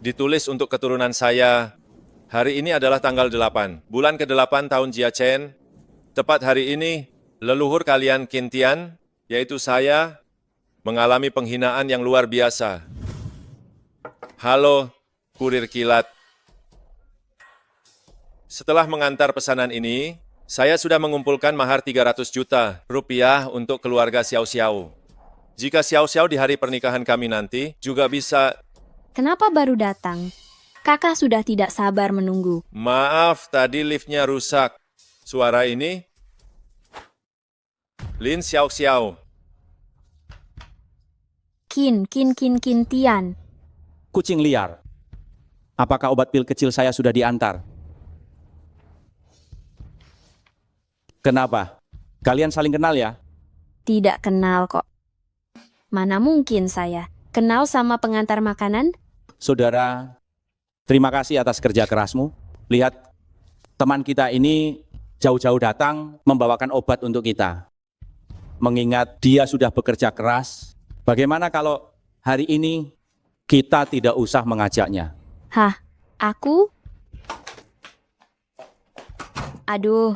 ditulis untuk keturunan saya. Hari ini adalah tanggal 8, bulan ke-8 tahun Jia Chen. Tepat hari ini, leluhur kalian Qin Tian, yaitu saya, mengalami penghinaan yang luar biasa. Halo, kurir kilat. Setelah mengantar pesanan ini, saya sudah mengumpulkan mahar 300 juta rupiah untuk keluarga Xiao Xiao. Jika Xiao Xiao di hari pernikahan kami nanti juga bisa... Kenapa baru datang? Kakak sudah tidak sabar menunggu. Maaf, tadi liftnya rusak. Suara ini? Lin Xiao Xiao. Qin Tian. Kucing liar. Apakah obat pil kecil saya sudah diantar? Kenapa? Kalian saling kenal ya? Tidak kenal kok. Mana mungkin saya kenal sama pengantar makanan? Saudara, terima kasih atas kerja kerasmu. Lihat, teman kita ini jauh-jauh datang membawakan obat untuk kita. Mengingat dia sudah bekerja keras, bagaimana kalau hari ini kita tidak usah mengajaknya? Hah, aku? Aduh,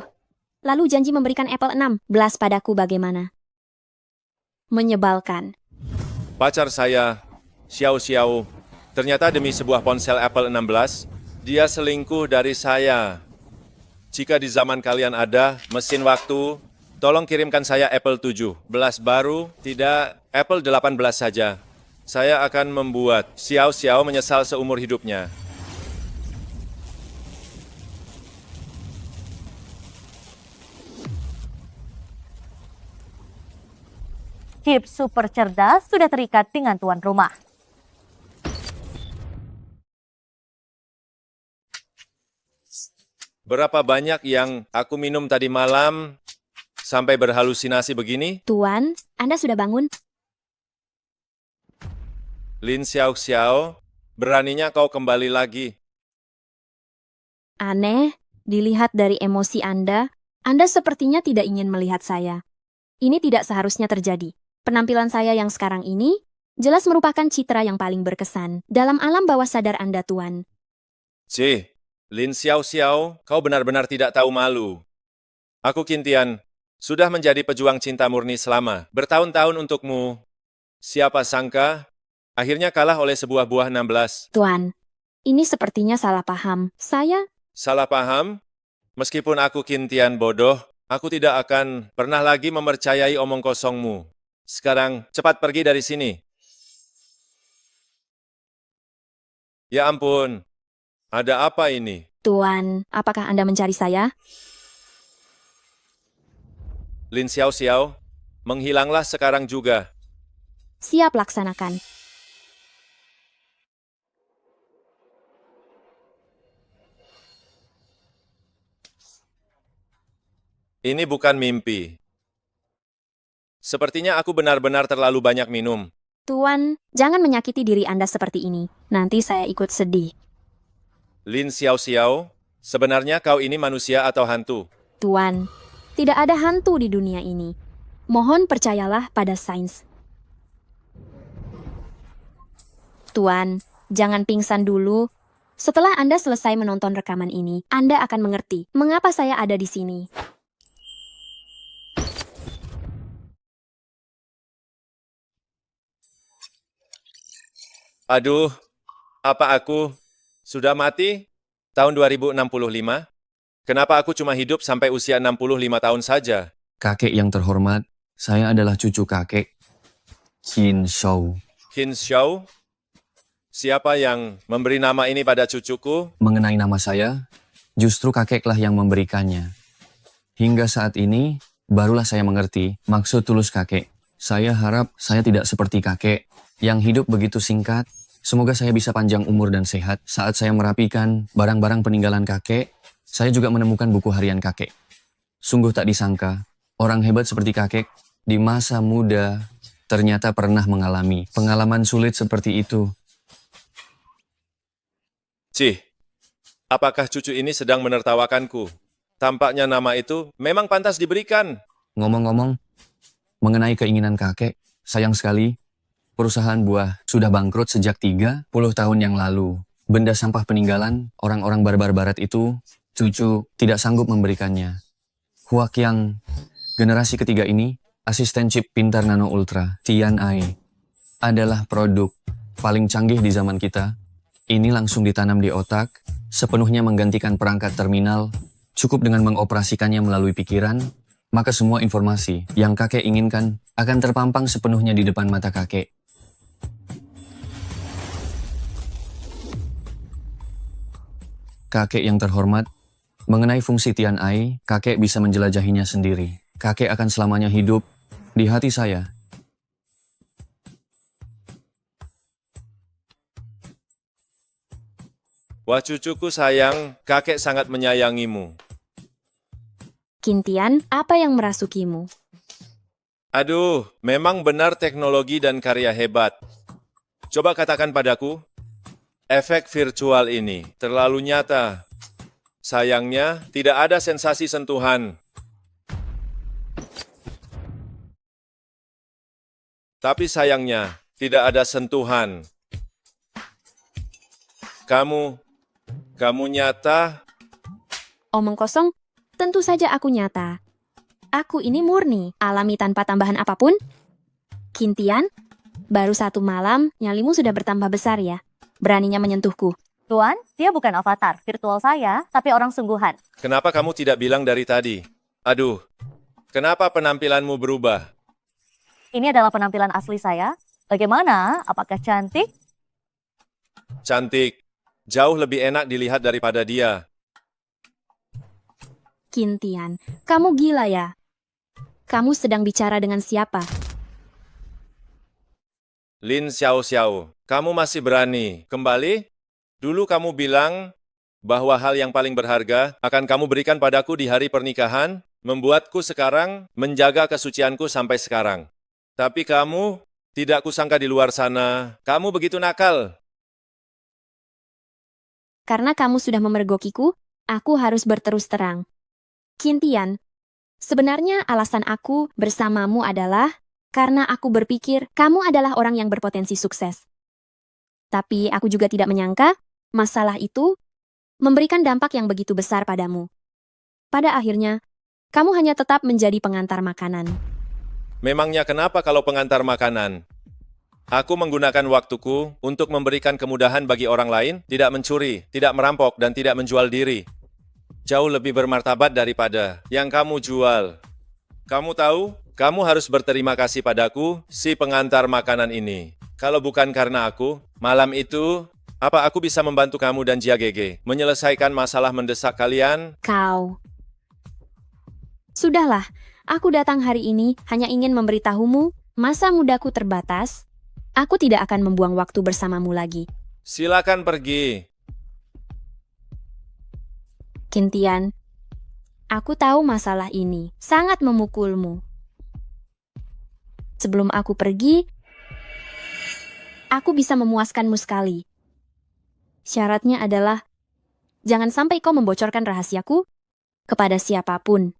lalu janji memberikan Apple 16 padaku bagaimana? Menyebalkan. Pacar saya, Xiao Xiao, ternyata demi sebuah ponsel Apple 16, dia selingkuh dari saya. Jika di zaman kalian ada mesin waktu, tolong kirimkan saya Apple 17 baru, tidak Apple 18 saja. Saya akan membuat Xiao Xiao menyesal seumur hidupnya. Chip super cerdas sudah terikat dengan tuan rumah. Berapa banyak yang aku minum tadi malam sampai berhalusinasi begini? Tuan, Anda sudah bangun? Lin Xiao Xiao, beraninya kau kembali lagi. Aneh, dilihat dari emosi Anda sepertinya tidak ingin melihat saya. Ini tidak seharusnya terjadi. Penampilan saya yang sekarang ini jelas merupakan citra yang paling berkesan dalam alam bawah sadar Anda, Tuan. Lin Xiao Xiao, kau benar-benar tidak tahu malu. Aku Qin Tian, sudah menjadi pejuang cinta murni selama bertahun-tahun untukmu. Siapa sangka, akhirnya kalah oleh sebuah buah 16. Tuan, ini sepertinya salah paham. Saya... Salah paham? Meskipun aku Qin Tian bodoh, aku tidak akan pernah lagi mempercayai omong kosongmu. Sekarang, cepat pergi dari sini. Ya ampun, ada apa ini? Tuan, apakah Anda mencari saya? Lin Xiao Xiao, menghilanglah sekarang juga. Siap laksanakan. Ini bukan mimpi. Sepertinya aku benar-benar terlalu banyak minum. Tuan, jangan menyakiti diri Anda seperti ini. Nanti saya ikut sedih. Lin Xiao Xiao, sebenarnya kau ini manusia atau hantu? Tuan, tidak ada hantu di dunia ini. Mohon percayalah pada sains. Tuan, jangan pingsan dulu. Setelah Anda selesai menonton rekaman ini, Anda akan mengerti mengapa saya ada di sini. Aduh, apa aku sudah mati? Tahun 2065? Kenapa aku cuma hidup sampai usia 65 tahun saja? Kakek yang terhormat, saya adalah cucu kakek, Qin Shou. Qin Xiao? Siapa yang memberi nama ini pada cucuku? Mengenai nama saya, justru kakeklah yang memberikannya. Hingga saat ini, barulah saya mengerti maksud tulus kakek. Saya harap saya tidak seperti kakek, yang hidup begitu singkat. Semoga saya bisa panjang umur dan sehat. Saat saya merapikan barang-barang peninggalan kakek, saya juga menemukan buku harian kakek. Sungguh tak disangka, orang hebat seperti kakek di masa muda ternyata pernah mengalami pengalaman sulit seperti itu. Apakah cucu ini sedang menertawakanku? Tampaknya nama itu memang pantas diberikan. Ngomong-ngomong, mengenai keinginan kakek, sayang sekali, perusahaan buah sudah bangkrut sejak 30 tahun yang lalu. Benda sampah peninggalan orang-orang barbar barat itu, cucu tidak sanggup memberikannya. Huaqiang, generasi ketiga ini, asisten chip pintar Nano Ultra, Tian Ai, adalah produk paling canggih di zaman kita. Ini langsung ditanam di otak, sepenuhnya menggantikan perangkat terminal, cukup dengan mengoperasikannya melalui pikiran, maka semua informasi yang kakek inginkan akan terpampang sepenuhnya di depan mata kakek. Kakek yang terhormat, mengenai fungsi Tian Ai, kakek bisa menjelajahinya sendiri. Kakek akan selamanya hidup di hati saya. Wah cucuku sayang, kakek sangat menyayangimu. Qin Tian, apa yang merasukimu? Aduh, memang benar teknologi dan karya hebat. Coba katakan padaku, efek virtual ini terlalu nyata. Sayangnya, tidak ada sensasi sentuhan. Tapi sayangnya, tidak ada sentuhan. Kamu nyata. Omong kosong, tentu saja aku nyata. Aku ini murni, alami tanpa tambahan apapun. Qin Tian, baru 1 malam, nyalimu sudah bertambah besar ya. Beraninya menyentuhku. Tuan, dia bukan avatar virtual saya, tapi orang sungguhan. Kenapa kamu tidak bilang dari tadi? Aduh, kenapa penampilanmu berubah? Ini adalah penampilan asli saya. Bagaimana? Apakah cantik? Cantik. Jauh lebih enak dilihat daripada dia. Qin Tian, kamu gila ya? Kamu sedang bicara dengan siapa? Lin Xiao Xiao, kamu masih berani kembali? Dulu kamu bilang bahwa hal yang paling berharga akan kamu berikan padaku di hari pernikahan, membuatku sekarang menjaga kesucianku sampai sekarang. Tapi kamu tidak kusangka di luar sana, kamu begitu nakal. Karena kamu sudah memergokiku, aku harus berterus terang. Qin Tian, sebenarnya alasan aku bersamamu adalah karena aku berpikir kamu adalah orang yang berpotensi sukses. Tapi aku juga tidak menyangka masalah itu memberikan dampak yang begitu besar padamu. Pada akhirnya, kamu hanya tetap menjadi pengantar makanan. Memangnya kenapa kalau pengantar makanan? Aku menggunakan waktuku untuk memberikan kemudahan bagi orang lain, tidak mencuri, tidak merampok, dan tidak menjual diri. Jauh lebih bermartabat daripada yang kamu jual. Kamu tahu, kamu harus berterima kasih padaku, si pengantar makanan ini. Kalau bukan karena aku, malam itu, apa aku bisa membantu kamu dan Jia Gege menyelesaikan masalah mendesak kalian? Kau. Sudahlah, aku datang hari ini hanya ingin memberitahumu, masa mudaku terbatas. Aku tidak akan membuang waktu bersamamu lagi. Silakan pergi. Qin Tian, aku tahu masalah ini sangat memukulmu. Sebelum aku pergi, aku bisa memuaskanmu sekali. Syaratnya adalah, jangan sampai kau membocorkan rahasiaku kepada siapapun.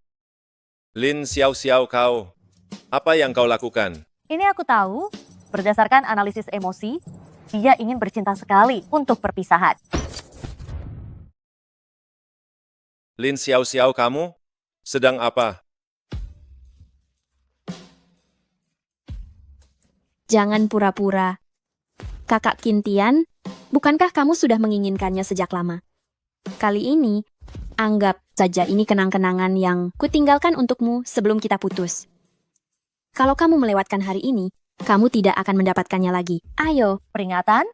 Lin Xiao Xiao kau, apa yang kau lakukan? Ini aku tahu, berdasarkan analisis emosi, dia ingin bercinta sekali untuk perpisahan. Lin Xiao Xiao kamu, sedang apa? Jangan pura-pura. Kakak Qin Tian, bukankah kamu sudah menginginkannya sejak lama? Kali ini, anggap saja ini kenang-kenangan yang kutinggalkan untukmu sebelum kita putus. Kalau kamu melewatkan hari ini, kamu tidak akan mendapatkannya lagi. Ayo, Peringatan,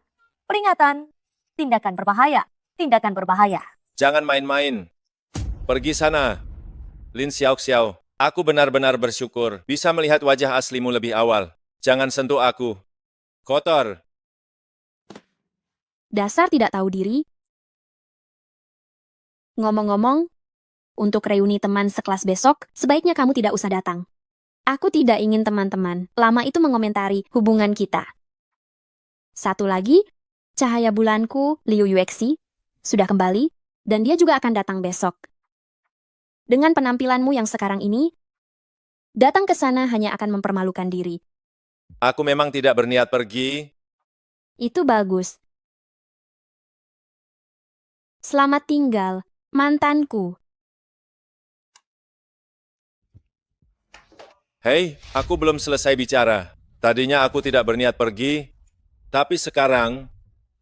peringatan, tindakan berbahaya, tindakan berbahaya. Jangan main-main. Pergi sana. Lin Xiao Xiao, aku benar-benar bersyukur bisa melihat wajah aslimu lebih awal. Jangan sentuh aku. Kotor. dasar tidak tahu diri. Ngomong-ngomong, untuk reuni teman sekelas besok, sebaiknya kamu tidak usah datang. Aku tidak ingin teman-teman lama itu mengomentari hubungan kita. Satu lagi, cahaya bulanku, Liu Yuexi, sudah kembali, dan dia juga akan datang besok. Dengan penampilanmu yang sekarang ini, datang ke sana hanya akan mempermalukan diri. Aku memang tidak berniat pergi. Itu bagus. Selamat tinggal, mantanku. Hei, aku belum selesai bicara. Tadinya aku tidak berniat pergi, tapi sekarang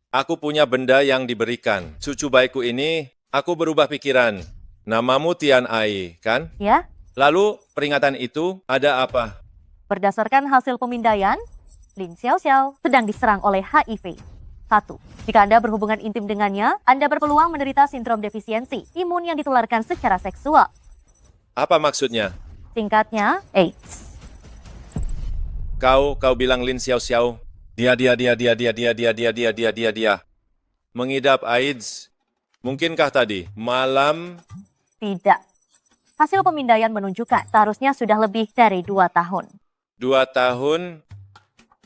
aku punya benda yang diberikan. Cucu baikku ini, aku berubah pikiran. Namamu Tian Ai, kan? Ya, Lalu peringatan itu ada apa? berdasarkan hasil pemindaian, Lin Xiaoxiao sedang diserang oleh HIV. 1. Jika Anda berhubungan intim dengannya, Anda berpeluang menderita sindrom defisiensi imun yang ditularkan secara seksual. Apa maksudnya? Singkatnya, AIDS. Kau bilang Lin Xiaoxiao. Dia. Mengidap AIDS. Mungkinkah tadi malam? Tidak. Hasil pemindaian menunjukkan seharusnya sudah lebih dari 2 tahun. 2 tahun?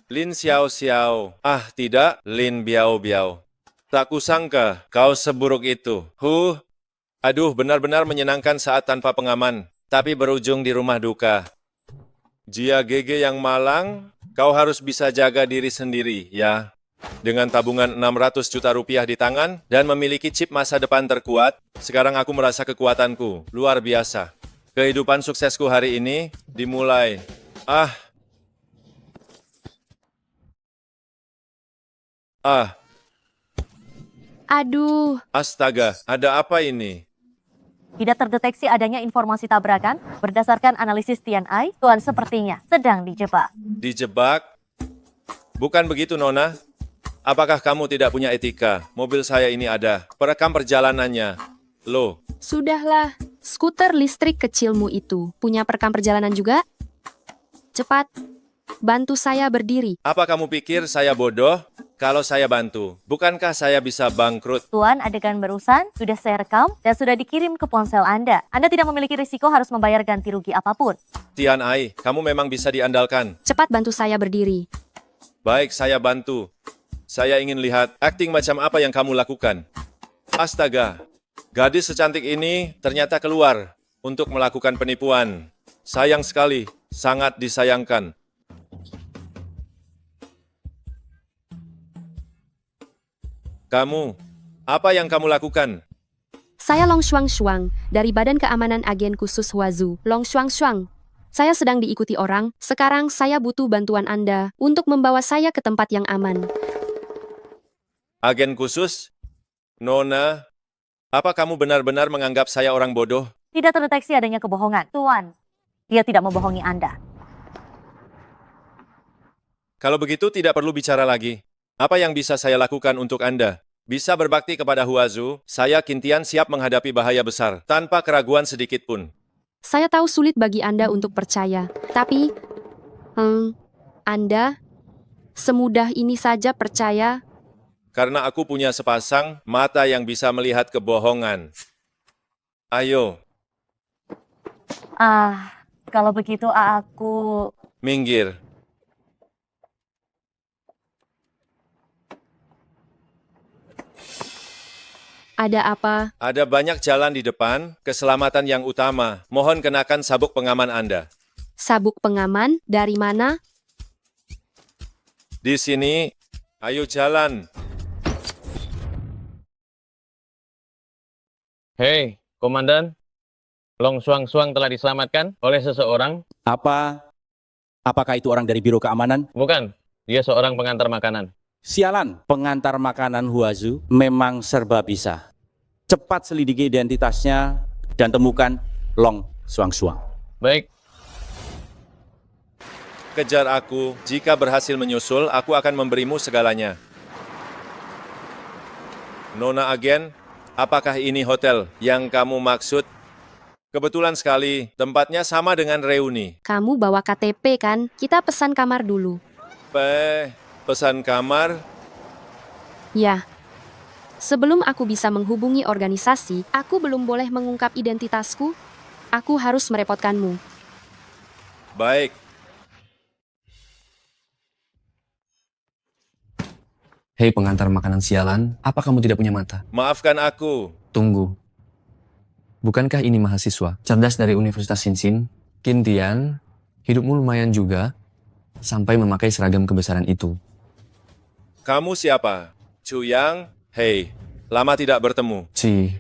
Lin Xiaoxiao. Ah, tidak, Lin Biao Biao. Tak kusangka kau seburuk itu. Aduh, benar-benar menyenangkan saat tanpa pengaman, tapi berujung di rumah duka. Jia GG yang malang, kau harus bisa jaga diri sendiri, ya. Dengan tabungan 600 juta rupiah di tangan dan memiliki chip masa depan terkuat, sekarang aku merasa kekuatanku luar biasa. Kehidupan suksesku hari ini dimulai. Aduh, Astaga, ada apa ini? Tidak terdeteksi adanya informasi tabrakan. Berdasarkan analisis TNI, Tuan sepertinya sedang dijebak. Dijebak? Bukan begitu, Nona. Apakah kamu tidak punya etika? Mobil saya ini ada. Perekam perjalanannya. Loh, sudahlah. Skuter listrik kecilmu itu punya perekam perjalanan juga? Cepat, bantu saya berdiri. apa kamu pikir saya bodoh? Kalau saya bantu, bukankah saya bisa bangkrut? Tuan, adegan barusan sudah saya rekam dan sudah dikirim ke ponsel Anda. Anda tidak memiliki risiko harus membayar ganti rugi apapun. Tian Ai, kamu memang bisa diandalkan. Cepat bantu saya berdiri. Baik, saya bantu. Saya ingin lihat akting macam apa yang kamu lakukan. Astaga, gadis secantik ini ternyata keluar untuk melakukan penipuan. Sayang sekali, sangat disayangkan. Kamu, apa yang kamu lakukan? Saya Long Shuang dari Badan Keamanan Agen Khusus Huazu. Long Shuang. Saya sedang diikuti orang. Sekarang saya butuh bantuan Anda untuk membawa saya ke tempat yang aman. Agen khusus? Nona, apa kamu benar-benar menganggap saya orang bodoh? Tidak terdeteksi adanya kebohongan. Tuan, dia tidak membohongi Anda. Kalau begitu tidak perlu bicara lagi. Apa yang bisa saya lakukan untuk Anda? Bisa berbakti kepada Huazu, saya Kintian siap menghadapi bahaya besar, tanpa keraguan sedikit pun. Saya tahu sulit bagi Anda untuk percaya, tapi Anda semudah ini saja percaya. Karena aku punya sepasang mata yang bisa melihat kebohongan. Ayo, Kalau begitu aku... minggir. Ada apa? Ada banyak jalan di depan, keselamatan yang utama. Mohon kenakan sabuk pengaman Anda. Sabuk pengaman dari mana? Di sini, ayo jalan. Hei, Komandan. Long Shuang telah diselamatkan oleh seseorang? Apakah itu orang dari Biro Keamanan? Bukan, dia seorang pengantar makanan. Sialan, pengantar makanan Huazu memang serba bisa. Cepat selidiki identitasnya dan temukan Long Shuang. Baik, Kejar aku. Jika berhasil menyusul, aku akan memberimu segalanya. Nona agen, apakah ini hotel yang kamu maksud? Kebetulan sekali, tempatnya sama dengan reuni. Kamu bawa KTP kan? Kita pesan kamar dulu. Pesan kamar? Ya. Sebelum aku bisa menghubungi organisasi, aku belum boleh mengungkap identitasku. Aku harus merepotkanmu. Baik. Hei pengantar makanan sialan, apa kamu tidak punya mata? Maafkan aku. Tunggu. Bukankah ini mahasiswa cerdas dari Universitas Sinsin? Kintian, hidupmu lumayan juga, sampai memakai seragam kebesaran itu. Kamu siapa? Chuyang? Hei, Lama tidak bertemu. Ci,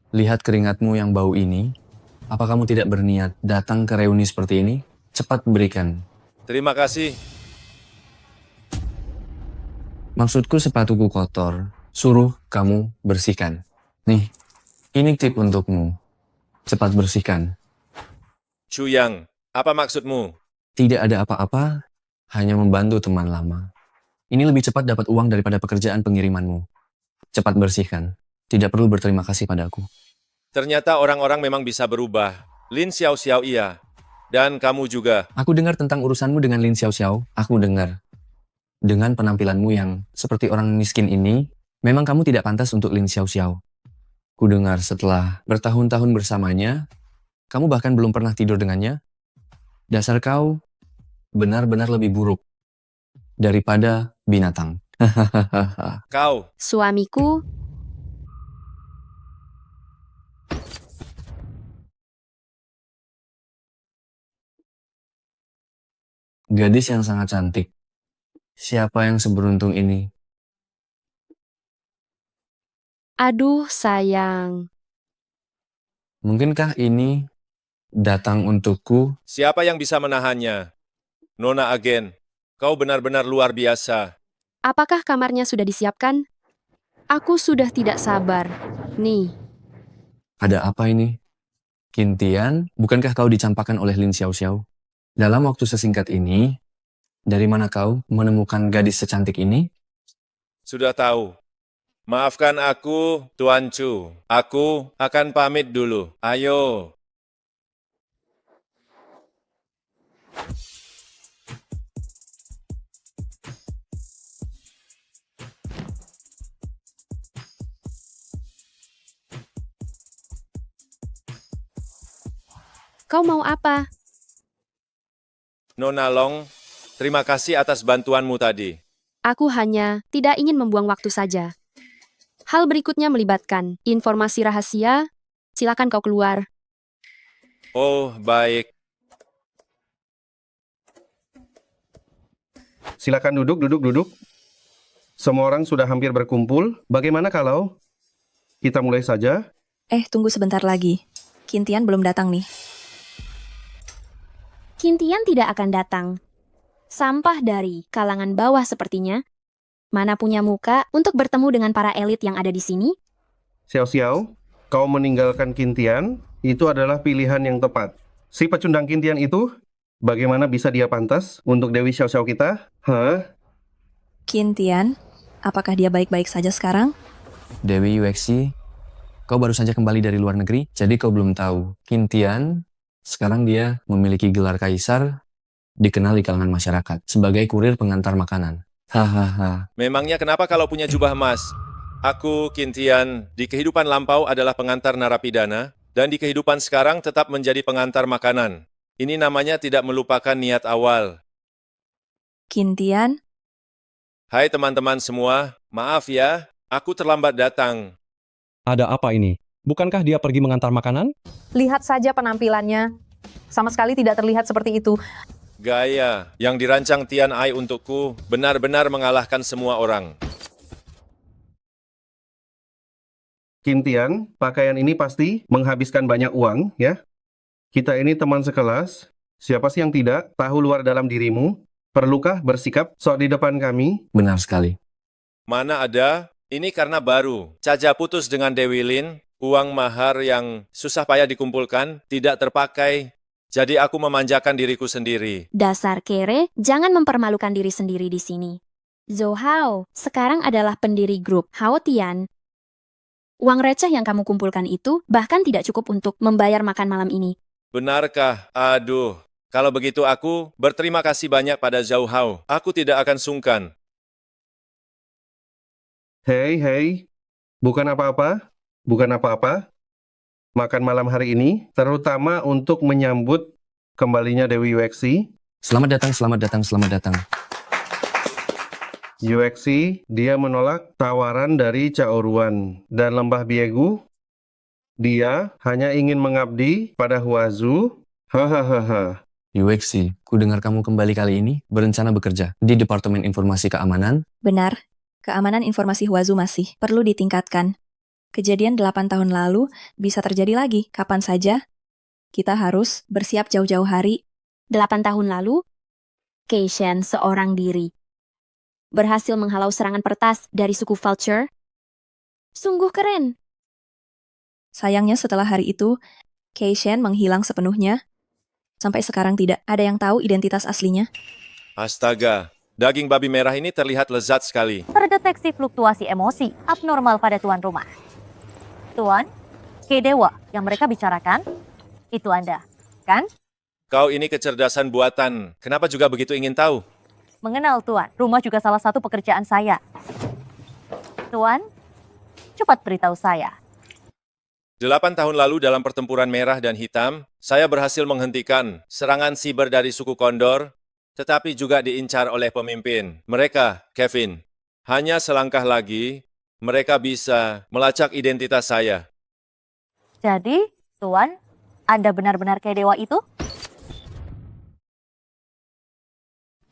lihat keringatmu yang bau ini. Apa kamu tidak berniat datang ke reuni seperti ini? Cepat berikan. Terima kasih. Maksudku sepatuku kotor. Suruh kamu bersihkan. Nih, ini tip untukmu. Cepat bersihkan. Chuyang, apa maksudmu? Tidak ada apa-apa, hanya membantu teman lama. Ini lebih cepat dapat uang daripada pekerjaan pengirimanmu. Cepat bersihkan. Tidak perlu berterima kasih padaku. Ternyata orang-orang memang bisa berubah. Lin Xiao iya. Dan kamu juga. Aku dengar tentang urusanmu dengan Lin Xiao Xiao. Aku dengar. Dengan penampilanmu yang seperti orang miskin ini, memang kamu tidak pantas untuk Lin Xiao Xiao. Ku dengar setelah bertahun-tahun bersamanya, kamu bahkan belum pernah tidur dengannya. Dasar kau benar-benar lebih buruk daripada binatang. Kau, Suamiku, Gadis yang sangat cantik. Siapa yang seberuntung ini? aduh sayang. Mungkinkah ini datang untukku? siapa yang bisa menahannya? Nona Agen, kau benar-benar luar biasa. Apakah kamarnya sudah disiapkan? Aku sudah tidak sabar. Nih, Ada apa ini? Kintian, bukankah kau dicampakkan oleh Lin Xiao Xiao? Dalam waktu sesingkat ini, dari mana kau menemukan gadis secantik ini? Sudah tahu. Maafkan aku, Tuan Chu. Aku akan pamit dulu. Ayo. kau mau apa? Nona Long, terima kasih atas bantuanmu tadi. Aku hanya tidak ingin membuang waktu saja. Hal berikutnya melibatkan informasi rahasia. Silakan kau keluar. Oh, baik. Silakan duduk. Semua orang sudah hampir berkumpul. Bagaimana kalau kita mulai saja? Tunggu sebentar lagi. Kintian belum datang nih. Kintian tidak akan datang. Sampah dari kalangan bawah sepertinya. Mana punya muka untuk bertemu dengan para elit yang ada di sini? Xiao Xiao, kau meninggalkan Kintian, itu adalah pilihan yang tepat. Si pecundang Kintian itu, bagaimana bisa dia pantas untuk Dewi Xiao Xiao kita? Hah? Kintian, apakah dia baik-baik saja sekarang? Dewi Yuexi, kau baru saja kembali dari luar negeri, jadi kau belum tahu. Kintian, sekarang dia memiliki gelar kaisar, dikenal di kalangan masyarakat sebagai kurir pengantar makanan. Hahaha. Memangnya kenapa kalau punya jubah emas? Aku, Kintian, di kehidupan lampau adalah pengantar narapidana, dan di kehidupan sekarang tetap menjadi pengantar makanan. Ini namanya tidak melupakan niat awal. Kintian, Hai teman-teman semua, maaf ya, aku terlambat datang. Ada apa ini? Bukankah dia pergi mengantar makanan? Lihat saja penampilannya. Sama sekali tidak terlihat seperti itu. Gaya yang dirancang Tian Ai untukku benar-benar mengalahkan semua orang. Kintian, pakaian ini pasti menghabiskan banyak uang, ya? Kita ini teman sekelas. Siapa sih yang tidak tahu luar dalam dirimu? Perlukah bersikap sok di depan kami? Benar sekali. Mana ada? Ini karena baru. Caca putus dengan Dewi Lin, uang mahar yang susah payah dikumpulkan tidak terpakai. Jadi aku memanjakan diriku sendiri. Dasar kere, jangan mempermalukan diri sendiri di sini. Zhou Hao sekarang adalah pendiri grup Hao Tian. Uang receh yang kamu kumpulkan itu bahkan tidak cukup untuk membayar makan malam ini. Benarkah? Aduh. Kalau begitu aku berterima kasih banyak pada Zhou Hao. Aku tidak akan sungkan. Hei, bukan apa-apa. Makan malam hari ini, terutama untuk menyambut kembalinya Dewi Yuexi. Selamat datang. Yuexi, dia menolak tawaran dari Chaoruan dan Lembah Biegu. Dia hanya ingin mengabdi pada Huazu. Hahaha. Yuexi, ku dengar kamu kembali kali ini berencana bekerja di Departemen Informasi Keamanan. benar. Keamanan informasi Huazu masih perlu ditingkatkan. Kejadian 8 tahun lalu bisa terjadi lagi kapan saja. Kita harus bersiap jauh-jauh hari. 8 tahun lalu, Keishan seorang diri berhasil menghalau serangan peretas dari suku Vulture. Sungguh keren. Sayangnya setelah hari itu, Keishan menghilang sepenuhnya. Sampai sekarang tidak ada yang tahu identitas aslinya. Astaga, daging babi merah ini terlihat lezat sekali. Terdeteksi fluktuasi emosi abnormal pada tuan rumah. Tuan, Dewa yang mereka bicarakan, itu Anda, kan? Kau ini kecerdasan buatan. Kenapa juga begitu ingin tahu? Mengenal Tuan, rumah juga salah satu pekerjaan saya. Tuan, cepat beritahu saya. 8 tahun lalu dalam pertempuran merah dan hitam, saya berhasil menghentikan serangan siber dari suku Kondor, tetapi juga diincar oleh pemimpin. Mereka, Kevin, hanya selangkah lagi, mereka bisa melacak identitas saya. Jadi, Tuan, Anda benar-benar Dewa itu?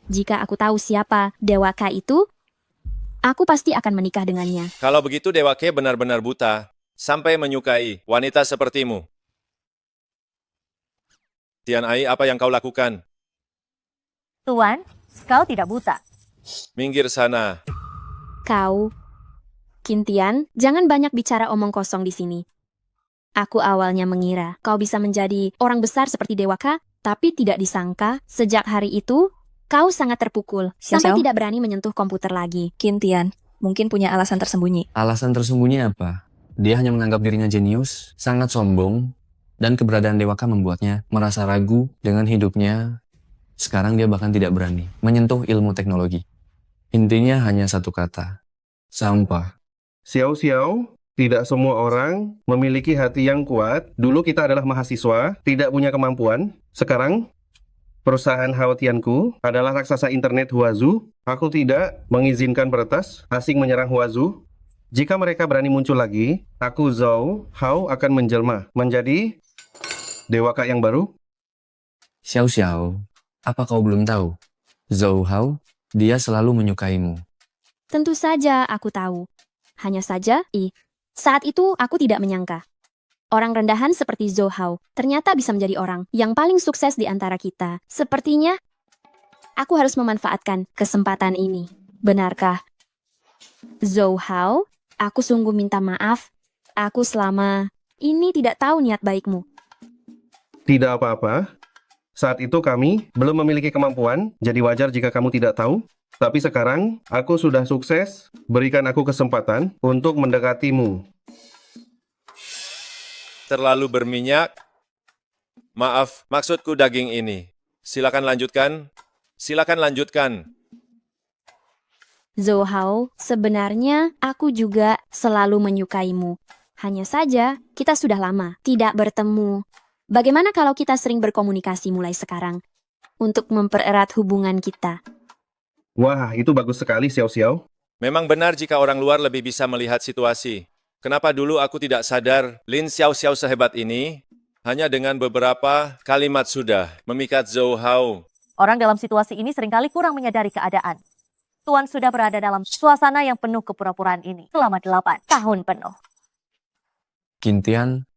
Jika aku tahu siapa Dewaka itu, aku pasti akan menikah dengannya. Kalau begitu Dewa Ke benar-benar buta, sampai menyukai wanita sepertimu. Tian Ai, apa yang kau lakukan? Tuan, kau tidak buta. Minggir sana. Kau, Kintian, jangan banyak bicara omong kosong di sini. Aku awalnya mengira kau bisa menjadi orang besar seperti Dewaka, tapi tidak disangka sejak hari itu kau sangat terpukul sampai Xiao. tidak berani menyentuh komputer lagi. Kintian, mungkin punya alasan tersembunyi. Alasan tersembunyi apa? Dia hanya menganggap dirinya jenius, sangat sombong, dan keberadaan Dewaka membuatnya merasa ragu dengan hidupnya. Sekarang dia bahkan tidak berani menyentuh ilmu teknologi. Intinya hanya satu kata, sampah. Xiao, tidak semua orang memiliki hati yang kuat. Dulu kita adalah mahasiswa, tidak punya kemampuan. Sekarang, perusahaan Haotianku adalah raksasa internet Huazu. Aku tidak mengizinkan peretas asing menyerang Huazu. Jika mereka berani muncul lagi, aku Zhou Hao akan menjelma menjadi Dewaka yang baru. Xiao, apa kau belum tahu? Zhou Hao, dia selalu menyukaimu. Tentu saja aku tahu. Hanya saja, saat itu aku tidak menyangka. Orang rendahan seperti Zhou Hao ternyata bisa menjadi orang yang paling sukses di antara kita. Sepertinya, aku harus memanfaatkan kesempatan ini. Benarkah? Zhou Hao, aku sungguh minta maaf. Aku selama ini tidak tahu niat baikmu. Tidak apa-apa. Saat itu kami belum memiliki kemampuan, jadi wajar jika kamu tidak tahu. Tapi sekarang, aku sudah sukses. Berikan aku kesempatan untuk mendekatimu. Terlalu berminyak? Maaf, maksudku daging ini. Silakan lanjutkan. Silakan lanjutkan. Zhou Hao, sebenarnya aku juga selalu menyukaimu. Hanya saja, kita sudah lama tidak bertemu. Bagaimana kalau kita sering berkomunikasi mulai sekarang untuk mempererat hubungan kita? Wah, itu bagus sekali, Xiao. Memang benar jika orang luar lebih bisa melihat situasi. Kenapa dulu aku tidak sadar Lin Xiao sehebat ini? Hanya dengan beberapa kalimat sudah memikat Zhou Hao. Orang dalam situasi ini seringkali kurang menyadari keadaan. Tuan sudah berada dalam suasana yang penuh kepura-puraan ini selama 8 tahun penuh. Kintian,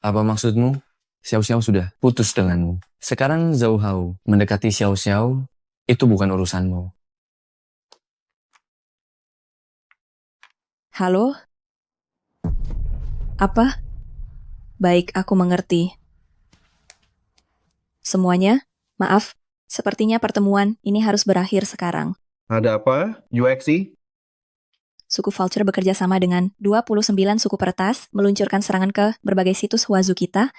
apa maksudmu? Xiao sudah putus denganmu. Sekarang Zhou Hao mendekati Xiao, itu bukan urusanmu. Halo? Apa? Baik, aku mengerti. Semuanya, maaf, sepertinya pertemuan ini harus berakhir sekarang. Ada apa, UXI? Suku Vulture bekerja sama dengan 29 suku peretas meluncurkan serangan ke berbagai situs Huazu kita,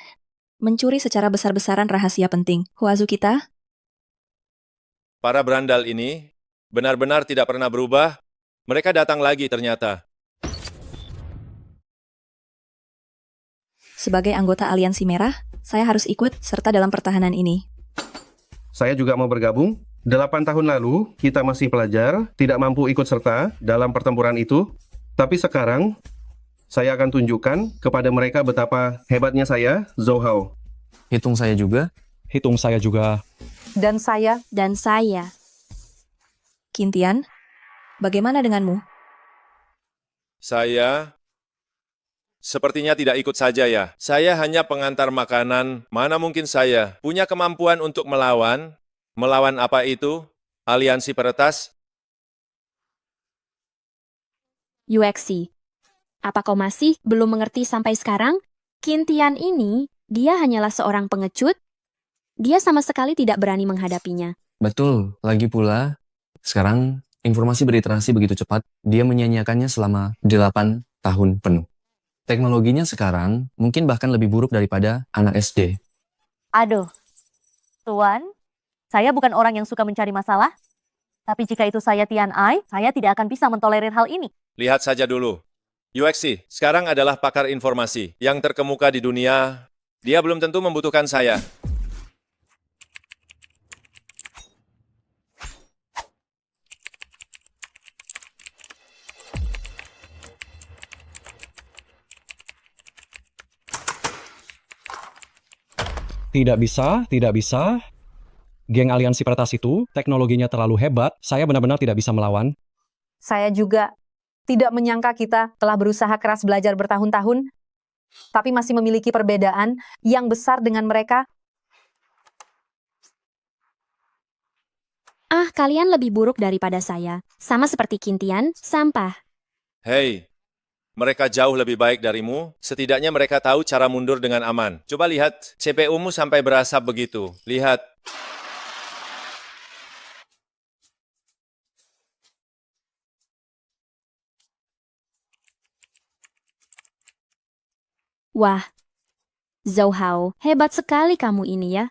mencuri secara besar-besaran rahasia penting. Huazu kita, Para berandal ini benar-benar tidak pernah berubah. Mereka datang lagi ternyata. sebagai anggota Aliansi Merah, saya harus ikut serta dalam pertahanan ini. Saya juga mau bergabung. 8 tahun lalu, kita masih pelajar, tidak mampu ikut serta dalam pertempuran itu. Tapi sekarang, saya akan tunjukkan kepada mereka betapa hebatnya saya, Zhou Hao. Hitung saya juga. Hitung saya juga. Dan saya, Kintian, bagaimana denganmu? Saya sepertinya tidak ikut saja ya. Saya hanya pengantar makanan, mana mungkin saya punya kemampuan untuk melawan? Melawan apa itu? Aliansi peretas? UXC. Apa kau masih belum mengerti sampai sekarang? Qin Tian ini, dia hanyalah seorang pengecut. Dia sama sekali tidak berani menghadapinya. Betul, lagi pula, sekarang informasi beriterasi begitu cepat, dia menyanyiakannya selama 8 tahun penuh. Teknologinya sekarang mungkin bahkan lebih buruk daripada anak SD. Aduh, Tuan, saya bukan orang yang suka mencari masalah. Tapi jika itu saya Tian Ai, saya tidak akan bisa mentolerir hal ini. Lihat saja dulu. UXC sekarang adalah pakar informasi yang terkemuka di dunia. Dia belum tentu membutuhkan saya. Tidak bisa, tidak bisa. Geng aliansi peretas itu, teknologinya terlalu hebat, saya benar-benar tidak bisa melawan. Saya juga tidak menyangka kita telah berusaha keras belajar bertahun-tahun, tapi masih memiliki perbedaan yang besar dengan mereka. Ah, kalian lebih buruk daripada saya. Sama seperti Qin Tian, sampah. Hei, mereka jauh lebih baik darimu. Setidaknya mereka tahu cara mundur dengan aman. Coba lihat, CPU-mu sampai berasap begitu. Lihat. Wah, Zhou Hao, hebat sekali kamu ini ya.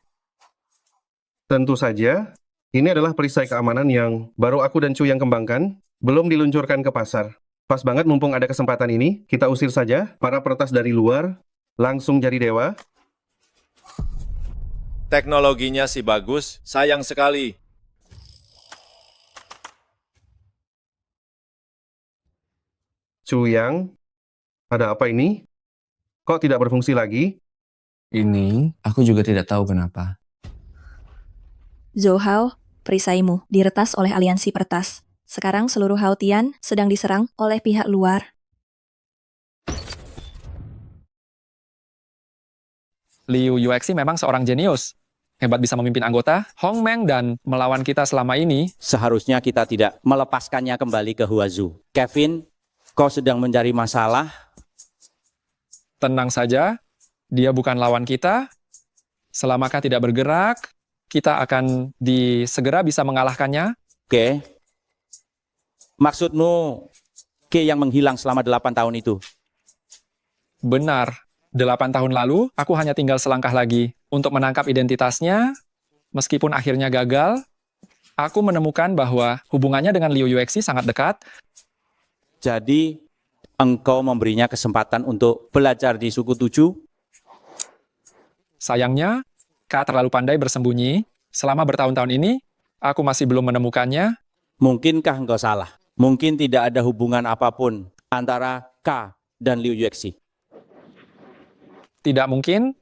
Tentu saja, ini adalah perisai keamanan yang baru aku dan Chu yang kembangkan, belum diluncurkan ke pasar. Pas banget mumpung ada kesempatan ini, kita usir saja para peretas dari luar, langsung jadi dewa. Teknologinya sih bagus, sayang sekali. Chu Yang, ada apa ini? Kok tidak berfungsi lagi? Ini, aku juga tidak tahu kenapa. Zhou Hao, perisaimu diretas oleh aliansi peretas. Sekarang seluruh Haotian sedang diserang oleh pihak luar. Liu Yuexi memang seorang jenius. Hebat bisa memimpin anggota, Hong Meng, dan melawan kita selama ini. Seharusnya kita tidak melepaskannya kembali ke Huazu. Kevin, kau sedang mencari masalah? Tenang saja, dia bukan lawan kita. Selama kau tidak bergerak, kita akan segera bisa mengalahkannya. Oke. Maksudmu, Ke yang menghilang selama 8 tahun itu? Benar, 8 tahun lalu, aku hanya tinggal selangkah lagi untuk menangkap identitasnya. Meskipun akhirnya gagal, aku menemukan bahwa hubungannya dengan Liu Yuexi sangat dekat. Jadi, engkau memberinya kesempatan untuk belajar di suku 7? Sayangnya, Kak terlalu pandai bersembunyi. Selama bertahun-tahun ini, aku masih belum menemukannya. Mungkinkah engkau salah? Mungkin tidak ada hubungan apapun antara K dan Liu Yuexi. Tidak mungkin.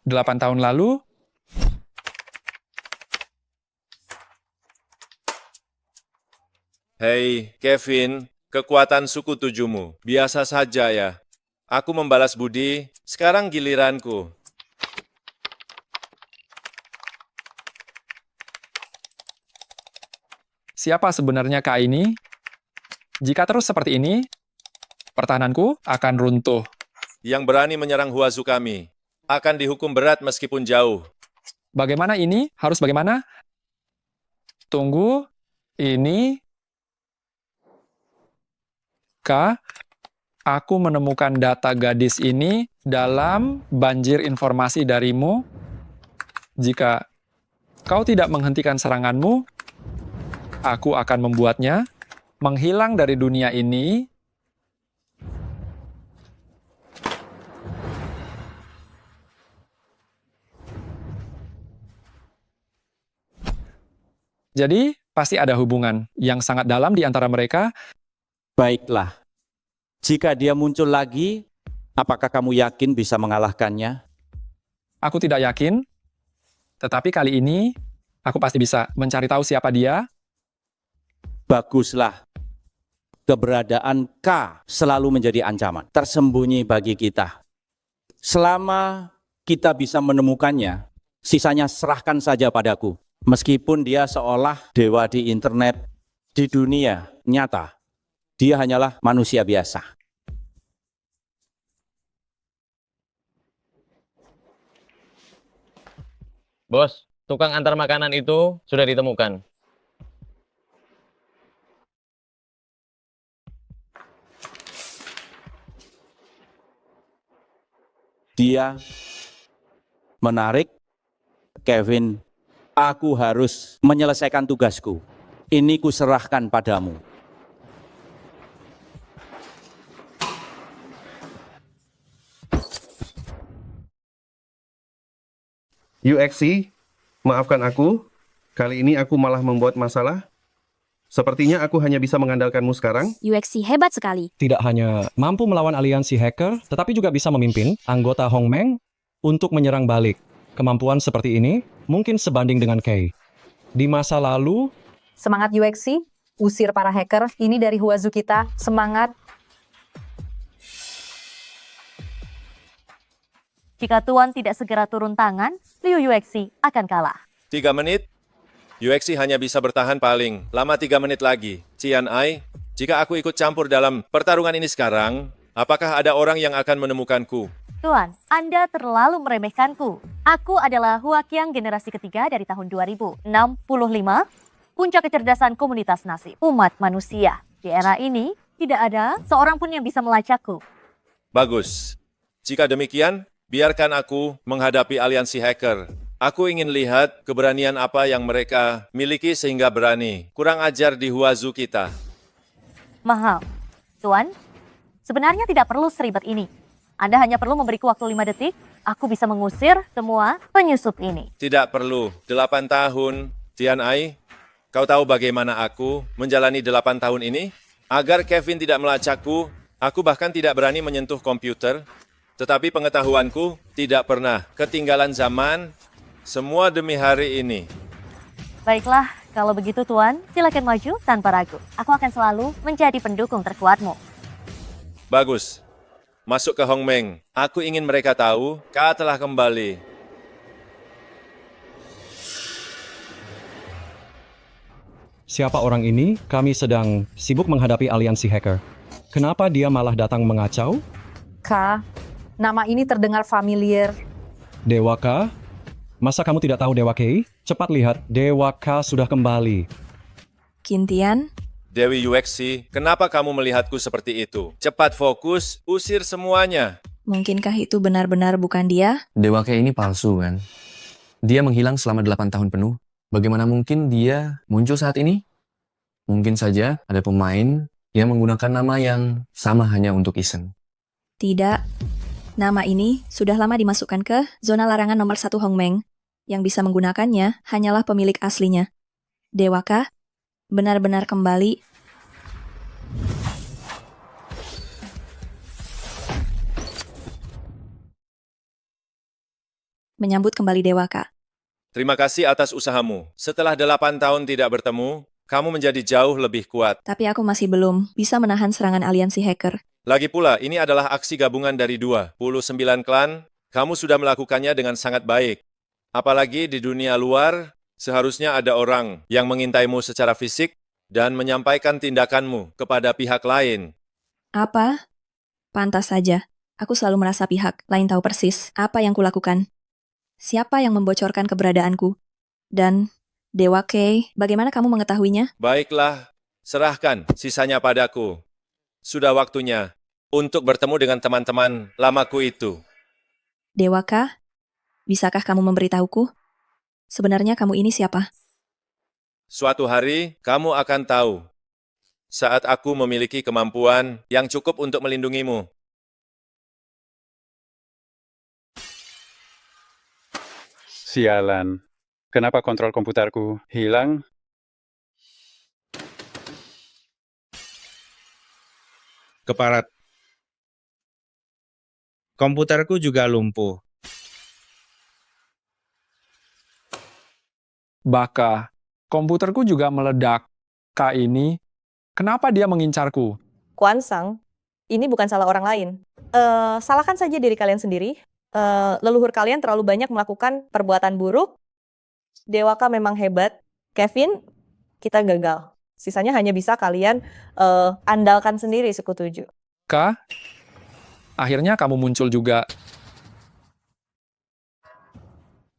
8 tahun lalu, Hei, Kevin, kekuatan suku 7-mu. Biasa saja ya. Aku membalas budi, sekarang giliranku. siapa sebenarnya Kak ini? Jika terus seperti ini, pertahananku akan runtuh. Yang berani menyerang Huazu kami akan dihukum berat meskipun jauh. Bagaimana ini? Harus bagaimana? Tunggu, ini... Kak, aku menemukan data gadis ini dalam banjir informasi darimu. Jika kau tidak menghentikan seranganmu, aku akan membuatnya menghilang dari dunia ini. Jadi, pasti ada hubungan yang sangat dalam di antara mereka. Baiklah, jika dia muncul lagi, apakah kamu yakin bisa mengalahkannya? Aku tidak yakin, tetapi kali ini aku pasti bisa mencari tahu siapa dia. Baguslah. keberadaan K selalu menjadi ancaman, tersembunyi bagi kita. Selama kita bisa menemukannya, sisanya serahkan saja padaku. Meskipun dia seolah dewa di internet, di dunia nyata, dia hanyalah manusia biasa. Bos, tukang antar makanan itu sudah ditemukan. Dia menarik, Kevin, aku harus menyelesaikan tugasku. Ini kuserahkan padamu. UXC, maafkan aku. Kali ini aku malah membuat masalah. Sepertinya aku hanya bisa mengandalkanmu sekarang. UXC hebat sekali. Tidak hanya mampu melawan aliansi hacker, tetapi juga bisa memimpin anggota Hongmeng untuk menyerang balik. Kemampuan seperti ini mungkin sebanding dengan Kay. Di masa lalu, Semangat UXC, usir para hacker. Ini dari Huazu kita. Semangat. Jika Tuan tidak segera turun tangan, Liu UXC akan kalah. 3 menit, UXC hanya bisa bertahan paling lama 3 menit lagi. Cian Ai, jika aku ikut campur dalam pertarungan ini sekarang, apakah ada orang yang akan menemukanku? Tuan, Anda terlalu meremehkanku. Aku adalah Huaqiang generasi ketiga dari tahun 2065, puncak kecerdasan komunitas nasib, umat manusia. Di era ini, tidak ada seorang pun yang bisa melacakku. Bagus. Jika demikian, biarkan aku menghadapi aliansi hacker. Aku ingin lihat keberanian apa yang mereka miliki sehingga berani. Kurang ajar di Huazu kita. Mahal. Tuan, sebenarnya tidak perlu seribet ini. Anda hanya perlu memberiku waktu 5 detik, aku bisa mengusir semua penyusup ini. Tidak perlu. 8 tahun. Tian Ai, kau tahu bagaimana aku menjalani 8 tahun ini? Agar Kevin tidak melacakku, aku bahkan tidak berani menyentuh komputer. Tetapi pengetahuanku tidak pernah ketinggalan zaman, semua demi hari ini. Baiklah, kalau begitu Tuan, silakan maju tanpa ragu. Aku akan selalu menjadi pendukung terkuatmu. Bagus. Masuk ke Hongmeng. Aku ingin mereka tahu, Ka telah kembali. siapa orang ini? Kami sedang sibuk menghadapi aliansi hacker. Kenapa dia malah datang mengacau? K, nama ini terdengar familiar. Dewa K? Masa kamu tidak tahu Dewa K? Cepat lihat, Dewa K sudah kembali. Kintian, Dewi UXC, kenapa kamu melihatku seperti itu? Cepat fokus, usir semuanya. mungkinkah itu benar-benar bukan dia? Dewa kayak ini palsu kan? Dia menghilang selama 8 tahun penuh. Bagaimana mungkin dia muncul saat ini? Mungkin saja ada pemain yang menggunakan nama yang sama hanya untuk iseng. Tidak. Nama ini sudah lama dimasukkan ke zona larangan nomor 1 Hongmeng. Yang bisa menggunakannya hanyalah pemilik aslinya. Dewa K benar-benar kembali. Menyambut kembali Dewa K. Terima kasih atas usahamu. Setelah 8 tahun tidak bertemu, kamu menjadi jauh lebih kuat. Tapi aku masih belum bisa menahan serangan aliansi hacker. Lagi pula, ini adalah aksi gabungan dari 29 klan. Kamu sudah melakukannya dengan sangat baik. Apalagi di dunia luar, seharusnya ada orang yang mengintaimu secara fisik dan menyampaikan tindakanmu kepada pihak lain. Apa? Pantas saja. Aku selalu merasa pihak lain tahu persis apa yang kulakukan. Siapa yang membocorkan keberadaanku? Dan Dewa K, bagaimana kamu mengetahuinya? Baiklah, serahkan sisanya padaku. Sudah waktunya untuk bertemu dengan teman-teman lamaku itu. Dewa K, bisakah kamu memberitahuku? Sebenarnya kamu ini siapa? Suatu hari, kamu akan tahu saat aku memiliki kemampuan yang cukup untuk melindungimu. Sialan. Kenapa kontrol komputerku hilang? Keparat. Komputerku juga lumpuh. Baka, komputerku juga meledak. K ini, kenapa dia mengincarku? Kuan Sang, ini bukan salah orang lain. Salahkan saja diri kalian sendiri. Leluhur kalian terlalu banyak melakukan perbuatan buruk. Dewaka memang hebat. Kevin, kita gagal. Sisanya hanya bisa kalian andalkan sendiri, Sekutuju. Kak, akhirnya kamu muncul juga.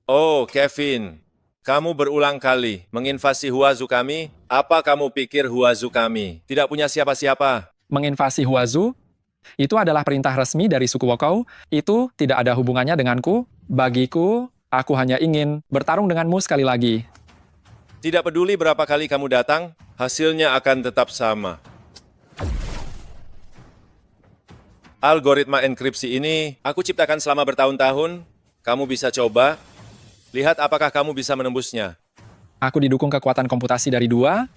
Oh, Kevin, kamu berulang kali menginvasi Huazu kami. Apa kamu pikir Huazu kami tidak punya siapa-siapa? Menginvasi Huazu, itu adalah perintah resmi dari suku Wokau. Itu tidak ada hubungannya denganku. Bagiku, aku hanya ingin bertarung denganmu sekali lagi. Tidak peduli berapa kali kamu datang, hasilnya akan tetap sama. Algoritma enkripsi ini aku ciptakan selama bertahun-tahun. Kamu bisa coba. Lihat apakah kamu bisa menembusnya. Aku didukung kekuatan komputasi dari 29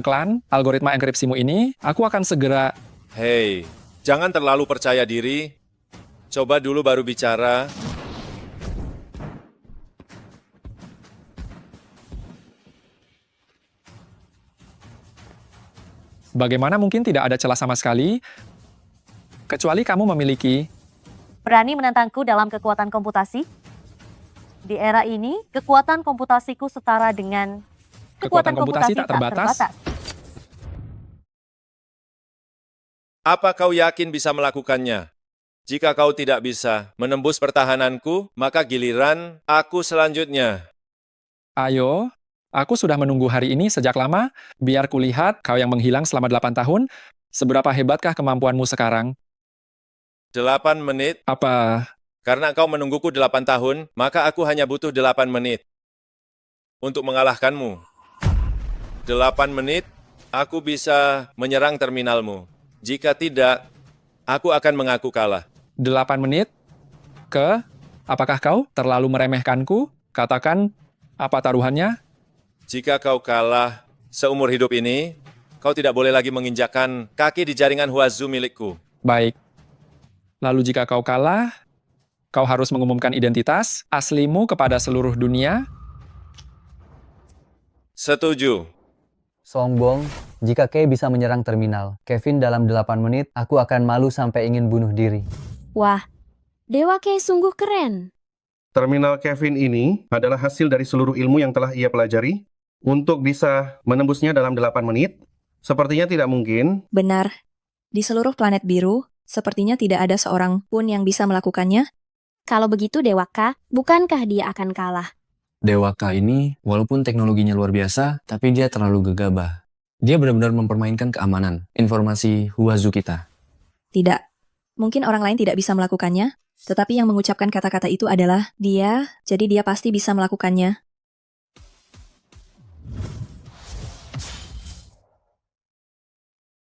klan algoritma enkripsimu ini. Aku akan segera... Hei, jangan terlalu percaya diri. Coba dulu baru bicara. Bagaimana mungkin tidak ada celah sama sekali? Kecuali kamu memiliki... Berani menantangku dalam kekuatan komputasi? Di era ini, kekuatan komputasiku setara dengan Kekuatan komputasi tak terbatas? Apa kau yakin bisa melakukannya? Jika kau tidak bisa menembus pertahananku, maka giliran aku selanjutnya. Ayo, aku sudah menunggu hari ini sejak lama. Biar kulihat kau yang menghilang selama 8 tahun. Seberapa hebatkah kemampuanmu sekarang? 8 menit. Apa... Karena kau menungguku 8 tahun, maka aku hanya butuh 8 menit untuk mengalahkanmu. 8 menit, aku bisa menyerang terminalmu. Jika tidak, aku akan mengaku kalah. 8 menit? Apakah kau terlalu meremehkanku? Katakan, apa taruhannya? Jika kau kalah seumur hidup ini, kau tidak boleh lagi menginjakkan kaki di jaringan Huazu milikku. Baik. Lalu jika kau kalah, kau harus mengumumkan identitas aslimu kepada seluruh dunia. Setuju. Songbong, jika Kay bisa menyerang terminal, Kevin dalam 8 menit, aku akan malu sampai ingin bunuh diri. Wah, Dewa Kay sungguh keren. Terminal Kevin ini adalah hasil dari seluruh ilmu yang telah ia pelajari. Untuk bisa menembusnya dalam 8 menit, sepertinya tidak mungkin. Benar. Di seluruh planet biru, sepertinya tidak ada seorang pun yang bisa melakukannya. Kalau begitu Dewaka, bukankah dia akan kalah? Dewaka ini, walaupun teknologinya luar biasa, tapi dia terlalu gegabah. Dia benar-benar mempermainkan keamanan, informasi Huazu kita. Tidak. Mungkin orang lain tidak bisa melakukannya, tetapi yang mengucapkan kata-kata itu adalah dia, jadi dia pasti bisa melakukannya.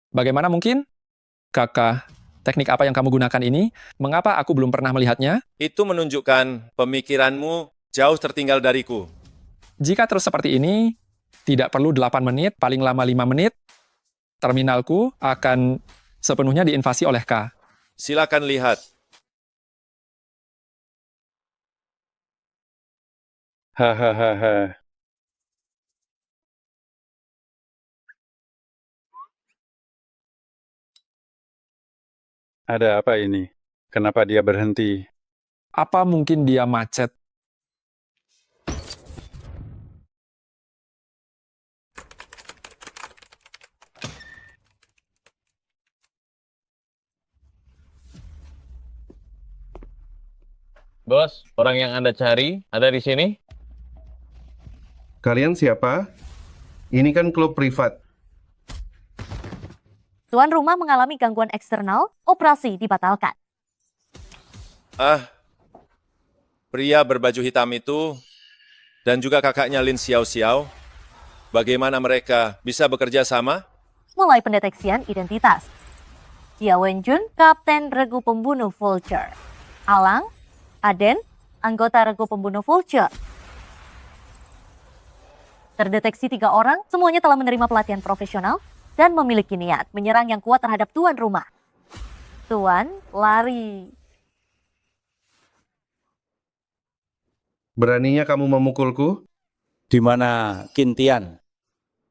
Bagaimana mungkin? Kakak, teknik apa yang kamu gunakan ini? Mengapa aku belum pernah melihatnya? Itu menunjukkan pemikiranmu jauh tertinggal dariku. Jika terus seperti ini, tidak perlu 8 menit, paling lama 5 menit, terminalku akan sepenuhnya diinvasi oleh K. Silakan lihat. Hahaha. Ada apa ini? Kenapa dia berhenti? Apa mungkin dia macet? Bos, orang yang Anda cari ada di sini? Kalian siapa? Ini kan klub privat. Tuan rumah mengalami gangguan eksternal, operasi dibatalkan. Pria berbaju hitam itu dan juga kakaknya Lin Xiao Xiao, bagaimana mereka bisa bekerja sama? Mulai pendeteksian identitas. Jia Wenjun, Kapten Regu Pembunuh Vulture. Alang, Aden, anggota Regu Pembunuh Vulture. Terdeteksi 3 orang, semuanya telah menerima pelatihan profesional dan memiliki niat menyerang yang kuat terhadap tuan rumah. Tuan, lari. Beraninya kamu memukulku? Di mana Kintian?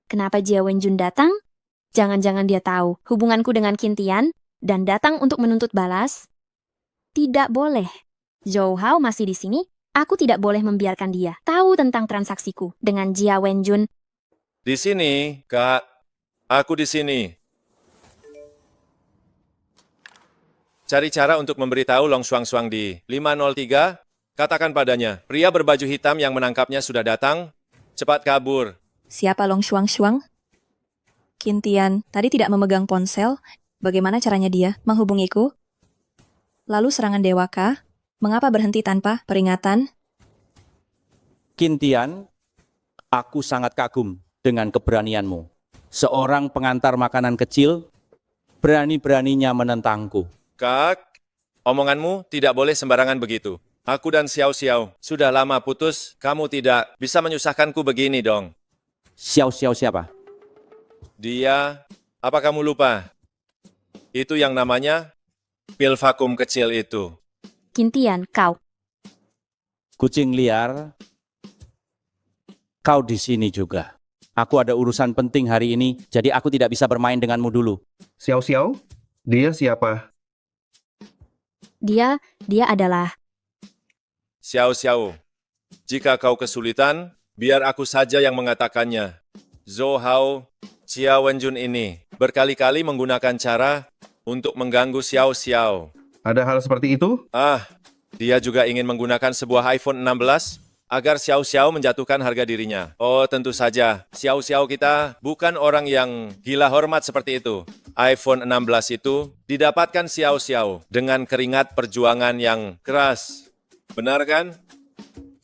Kenapa Jia Wenjun datang? Jangan-jangan dia tahu hubunganku dengan Qintian dan datang untuk menuntut balas? Tidak boleh. Zhou Hao masih di sini. Aku tidak boleh membiarkan dia tahu tentang transaksiku dengan Jia Wenjun. Di sini, Kak. Aku di sini. Cari cara untuk memberitahu Long Shuang di 503. Katakan padanya, pria berbaju hitam yang menangkapnya sudah datang. Cepat kabur. Siapa Long Shuang? Qintian tadi tidak memegang ponsel. Bagaimana caranya dia menghubungiku? Lalu serangan dewa kah? Mengapa berhenti tanpa peringatan? Qintian, aku sangat kagum dengan keberanianmu. Seorang pengantar makanan kecil, berani-beraninya menentangku. Kak, omonganmu tidak boleh sembarangan begitu. Aku dan Xiao Xiao sudah lama putus, kamu tidak bisa menyusahkanku begini dong. Xiao siapa? Dia, apa kamu lupa? Itu yang namanya pil vakum kecil itu. Qintian, kau. Kucing liar, kau di sini juga. Aku ada urusan penting hari ini, jadi aku tidak bisa bermain denganmu dulu. Xiao Xiao, dia siapa? Dia adalah... Xiao Xiao, jika kau kesulitan, biar aku saja yang mengatakannya. Zhou Hao, Jia Wenjun ini berkali-kali menggunakan cara untuk mengganggu Xiao Xiao. Ada hal seperti itu? Dia juga ingin menggunakan sebuah iPhone 16 agar Xiao Xiao menjatuhkan harga dirinya. Oh, tentu saja. Xiao Xiao kita bukan orang yang gila hormat seperti itu. iPhone 16 itu didapatkan Xiao Xiao dengan keringat perjuangan yang keras. Benar kan?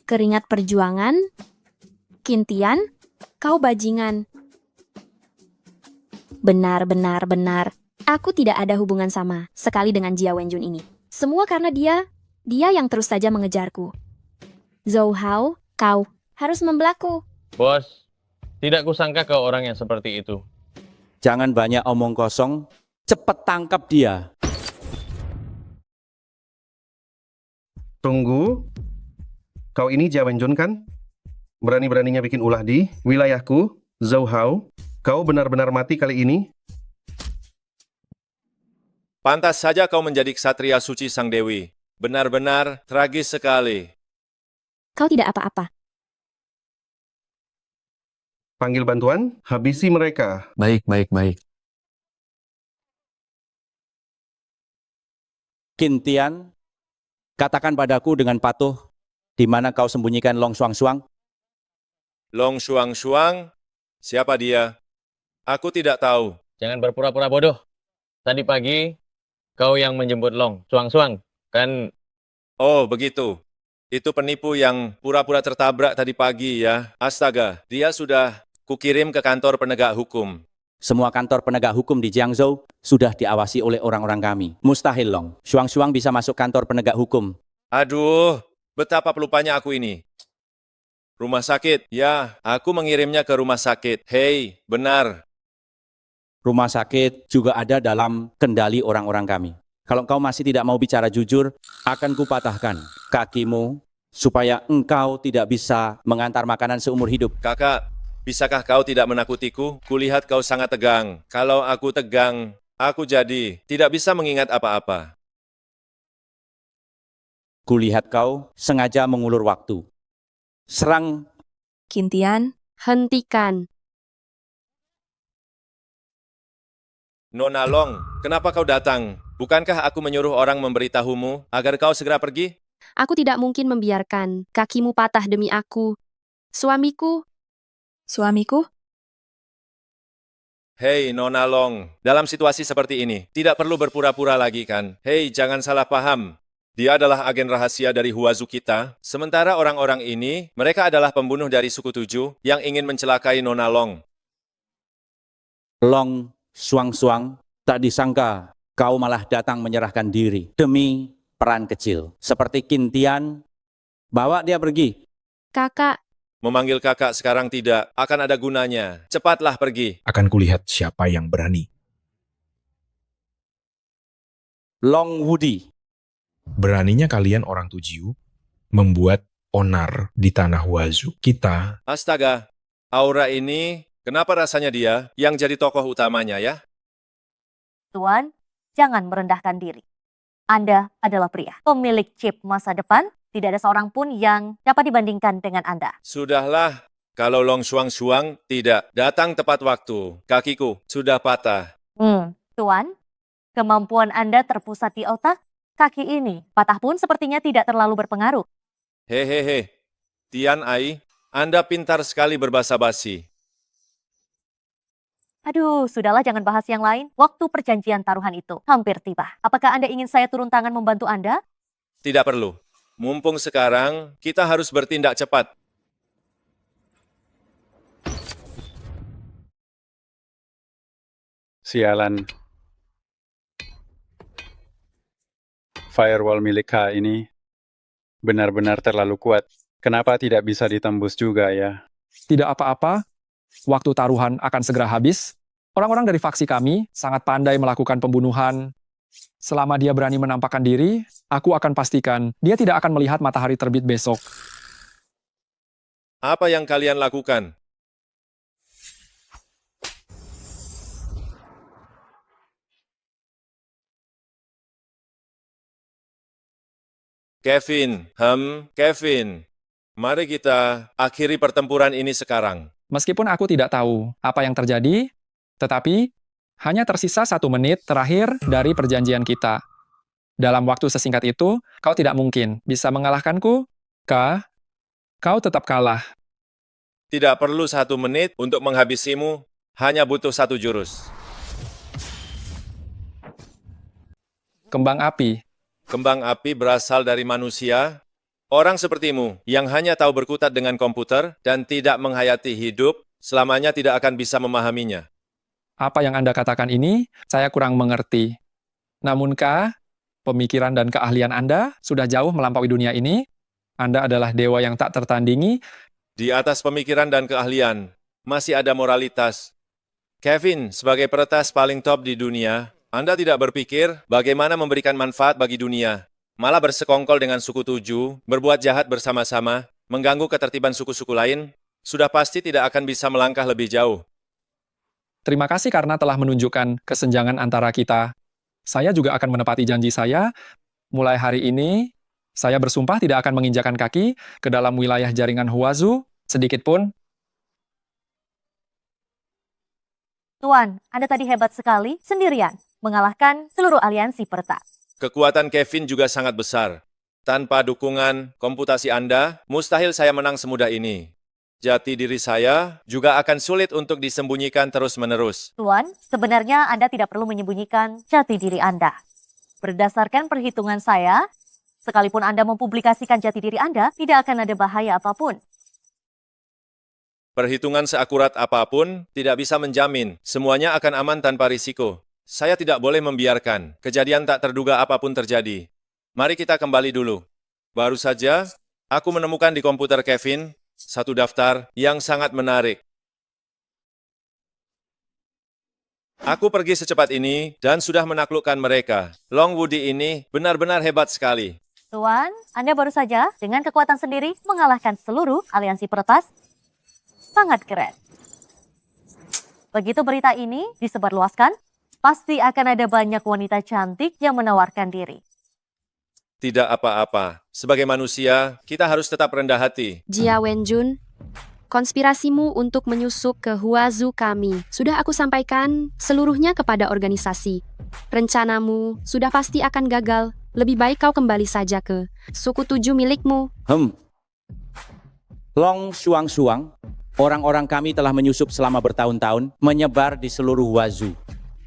Keringat perjuangan? Qintian, kau bajingan. Benar. Aku tidak ada hubungan sama sekali dengan Jia Wenjun ini. Semua karena dia yang terus saja mengejarku. Zhou Hao, kau harus membelaku. Bos, tidak kusangka kau orang yang seperti itu. Jangan banyak omong kosong, cepat tangkap dia. Tunggu. Kau ini Jia Wenjun kan? Berani-beraninya bikin ulah di wilayahku, Zhou Hao. Kau benar-benar mati kali ini. Pantas saja kau menjadi ksatria suci Sang Dewi. Benar-benar tragis sekali. Kau tidak apa-apa. Panggil bantuan, habisi mereka. Baik. Qintian, katakan padaku dengan patuh, di mana kau sembunyikan Long Shuang? Long Shuang? Siapa dia? Aku tidak tahu. Jangan berpura-pura bodoh. Tadi pagi, kau yang menjemput Long Shuang, kan? Oh, begitu. Itu penipu yang pura-pura tertabrak tadi pagi ya. Astaga, dia sudah kukirim ke kantor penegak hukum. Semua kantor penegak hukum di Jiangzhou sudah diawasi oleh orang-orang kami. Mustahil Long Shuang bisa masuk kantor penegak hukum. Aduh, betapa pelupanya aku ini. Rumah sakit, ya, aku mengirimnya ke rumah sakit. Hei, benar. Rumah sakit juga ada dalam kendali orang-orang kami. Kalau kau masih tidak mau bicara jujur, akan kupatahkan kakimu supaya engkau tidak bisa mengantar makanan seumur hidup. Kakak, bisakah kau tidak menakutiku? Kulihat kau sangat tegang. Kalau aku tegang, aku jadi tidak bisa mengingat apa-apa. Kulihat kau sengaja mengulur waktu. Serang. Qintian, Hentikan. Nona Long, kenapa kau datang? Bukankah aku menyuruh orang memberitahumu agar kau segera pergi? Aku tidak mungkin membiarkan kakimu patah demi aku. Suamiku. Hei Nona Long, dalam situasi seperti ini, tidak perlu berpura-pura lagi kan? Hei, jangan salah paham. Dia adalah agen rahasia dari Huazu kita. Sementara orang-orang ini, mereka adalah pembunuh dari suku 7 yang ingin mencelakai Nona Long. Long Shuang, tak disangka kau malah datang menyerahkan diri demi peran kecil. Seperti Qintian, bawa dia pergi. Kakak. Memanggil kakak sekarang tidak akan ada gunanya. Cepatlah pergi. Akan kulihat siapa yang berani. Long Wudi. Beraninya kalian orang Tujiu membuat onar di tanah Huazu. Kita... Astaga, aura ini Kenapa rasanya dia yang jadi tokoh utamanya ya? Tuan, jangan merendahkan diri. Anda adalah pria, pemilik chip masa depan. Tidak ada seorang pun yang dapat dibandingkan dengan Anda. Sudahlah, kalau Long Shuang tidak datang tepat waktu, kakiku sudah patah. Tuan, kemampuan Anda terpusat di otak. Kaki ini patah pun sepertinya tidak terlalu berpengaruh. Hehehe, Tian Ai, Anda pintar sekali berbahasa basi. Aduh, sudahlah jangan bahas yang lain. Waktu perjanjian taruhan itu hampir tiba. Apakah Anda ingin saya turun tangan membantu Anda? Tidak perlu. Mumpung sekarang, kita harus bertindak cepat. Sialan. Firewall milik K ini benar-benar terlalu kuat. Kenapa tidak bisa ditembus juga ya? Tidak apa-apa, waktu taruhan akan segera habis. Orang-orang dari faksi kami sangat pandai melakukan pembunuhan. Selama dia berani menampakkan diri, aku akan pastikan dia tidak akan melihat matahari terbit besok. Apa yang kalian lakukan? Kevin. Mari kita akhiri pertempuran ini sekarang. Meskipun aku tidak tahu apa yang terjadi, tetapi hanya tersisa 1 menit terakhir dari perjanjian kita. Dalam waktu sesingkat itu, kau tidak mungkin bisa mengalahkanku, K. Kau tetap kalah. Tidak perlu 1 menit untuk menghabisimu, hanya butuh 1 jurus. Kembang api. Kembang api berasal dari manusia. Orang sepertimu yang hanya tahu berkutat dengan komputer dan tidak menghayati hidup, selamanya tidak akan bisa memahaminya. Apa yang Anda katakan ini, saya kurang mengerti. Namun K, pemikiran dan keahlian Anda sudah jauh melampaui dunia ini. Anda adalah dewa yang tak tertandingi. Di atas pemikiran dan keahlian, masih ada moralitas. Kevin, sebagai peretas paling top di dunia, Anda tidak berpikir bagaimana memberikan manfaat bagi dunia. Malah bersekongkol dengan suku Tujuh, berbuat jahat bersama-sama, mengganggu ketertiban suku-suku lain, sudah pasti tidak akan bisa melangkah lebih jauh. Terima kasih karena telah menunjukkan kesenjangan antara kita. Saya juga akan menepati janji saya. Mulai hari ini, saya bersumpah tidak akan menginjakan kaki ke dalam wilayah jaringan Huazu sedikit pun. Tuan, Anda tadi hebat sekali, sendirian, mengalahkan seluruh aliansi peretas. Kekuatan Kevin juga sangat besar. Tanpa dukungan komputasi Anda, mustahil saya menang semudah ini. Jati diri saya juga akan sulit untuk disembunyikan terus-menerus. Tuan, sebenarnya Anda tidak perlu menyembunyikan jati diri Anda. Berdasarkan perhitungan saya, sekalipun Anda mempublikasikan jati diri Anda, tidak akan ada bahaya apapun. Perhitungan seakurat apapun tidak bisa menjamin semuanya akan aman tanpa risiko. Saya tidak boleh membiarkan kejadian tak terduga apapun terjadi. Mari kita kembali dulu. Baru saja, aku menemukan di komputer Kevin satu daftar yang sangat menarik. Aku pergi secepat ini dan sudah menaklukkan mereka. Long Woody ini benar-benar hebat sekali. Tuan, Anda baru saja dengan kekuatan sendiri mengalahkan seluruh aliansi peretas. Sangat keren. Begitu berita ini disebarluaskan, pasti akan ada banyak wanita cantik yang menawarkan diri. Tidak apa-apa. Sebagai manusia, kita harus tetap rendah hati. Jia Wenjun, konspirasimu untuk menyusup ke Huazu kami sudah aku sampaikan seluruhnya kepada organisasi. Rencanamu sudah pasti akan gagal. Lebih baik kau kembali saja ke suku Tujuh milikmu. Long Shuang, orang-orang kami telah menyusup selama bertahun-tahun, menyebar di seluruh Huazu.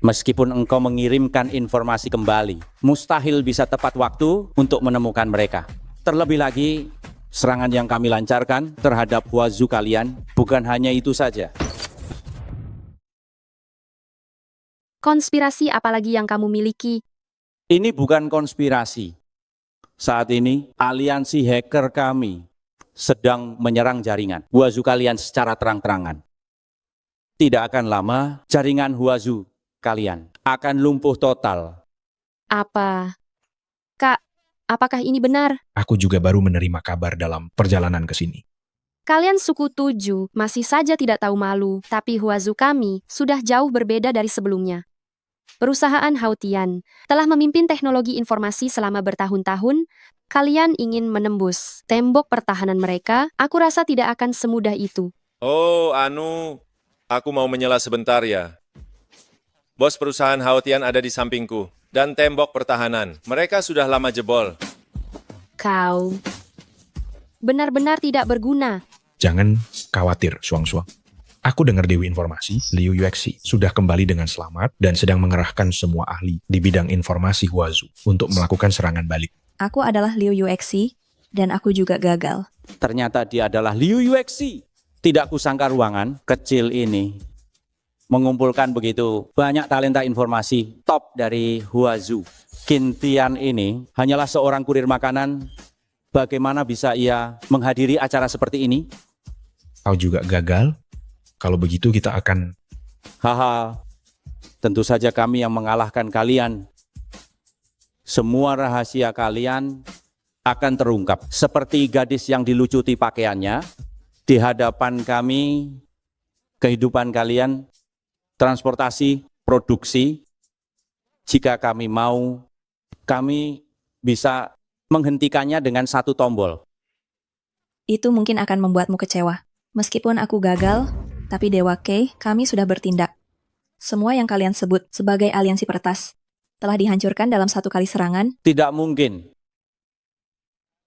Meskipun engkau mengirimkan informasi kembali, mustahil bisa tepat waktu untuk menemukan mereka. Terlebih lagi, serangan yang kami lancarkan terhadap Huazu kalian bukan hanya itu saja. Konspirasi apalagi yang kamu miliki? Ini bukan konspirasi. Saat ini, aliansi hacker kami sedang menyerang jaringan Huazu kalian secara terang-terangan. Tidak akan lama, jaringan Huazu kalian akan lumpuh total. Apa? Kak, apakah ini benar? Aku juga baru menerima kabar dalam perjalanan ke sini. Kalian suku 7 masih saja tidak tahu malu, tapi Huazu kami sudah jauh berbeda dari sebelumnya. Perusahaan Haotian telah memimpin teknologi informasi selama bertahun-tahun. Kalian ingin menembus tembok pertahanan mereka, aku rasa tidak akan semudah itu. Oh, aku mau menyela sebentar ya. Bos perusahaan Haotian ada di sampingku, dan tembok pertahanan. Mereka sudah lama jebol. Kau benar-benar tidak berguna. Jangan khawatir, Suang-Suang. Aku dengar Dewi Informasi, Liu Yuexi, sudah kembali dengan selamat dan sedang mengerahkan semua ahli di bidang informasi Huazu untuk melakukan serangan balik. Aku adalah Liu Yuexi, dan aku juga gagal. Ternyata dia adalah Liu Yuexi. Tidak kusangka ruangan kecil ini mengumpulkan begitu banyak talenta informasi top dari Huazu. Qin Tian ini hanyalah seorang kurir makanan. Bagaimana bisa ia menghadiri acara seperti ini? Kau juga gagal? Kalau begitu kita akan... Haha, tentu saja kami yang mengalahkan kalian. Semua rahasia kalian akan terungkap. Seperti gadis yang dilucuti pakaiannya, di hadapan kami, kehidupan kalian, transportasi, produksi, jika kami mau, kami bisa menghentikannya dengan satu tombol. Itu mungkin akan membuatmu kecewa. Meskipun aku gagal, tapi Dewa Kei, kami sudah bertindak. Semua yang kalian sebut sebagai aliansi peretas telah dihancurkan dalam satu kali serangan. Tidak mungkin.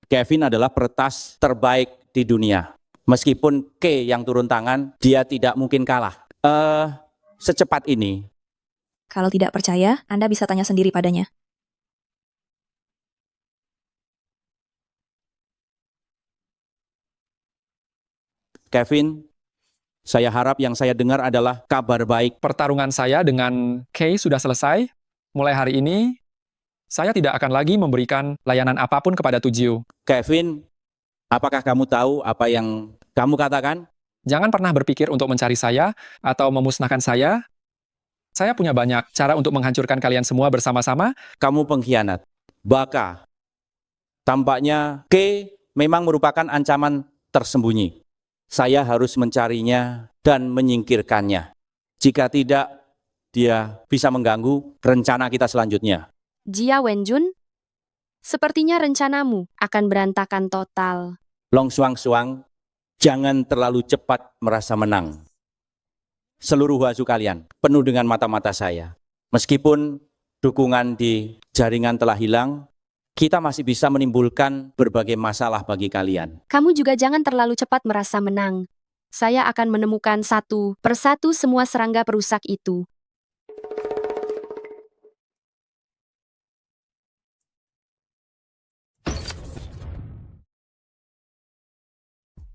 Kevin adalah peretas terbaik di dunia. Meskipun Kei yang turun tangan, dia tidak mungkin kalah. Secepat ini. Kalau tidak percaya, Anda bisa tanya sendiri padanya. Kevin, saya harap yang saya dengar adalah kabar baik. Pertarungan saya dengan Kay sudah selesai. Mulai hari ini, saya tidak akan lagi memberikan layanan apapun kepada Tujiu. Kevin, apakah kamu tahu apa yang kamu katakan? Jangan pernah berpikir untuk mencari saya atau memusnahkan saya. Saya punya banyak cara untuk menghancurkan kalian semua bersama-sama. Kamu pengkhianat. Baka. Tampaknya Kay memang merupakan ancaman tersembunyi. Saya harus mencarinya dan menyingkirkannya. Jika tidak, dia bisa mengganggu rencana kita selanjutnya. Jia Wenjun, sepertinya rencanamu akan berantakan total. Long Suang-Suang, jangan terlalu cepat merasa menang. Seluruh Huazu kalian penuh dengan mata-mata saya. Meskipun dukungan di jaringan telah hilang, kita masih bisa menimbulkan berbagai masalah bagi kalian. Kamu juga jangan terlalu cepat merasa menang. Saya akan menemukan satu persatu semua serangga perusak itu.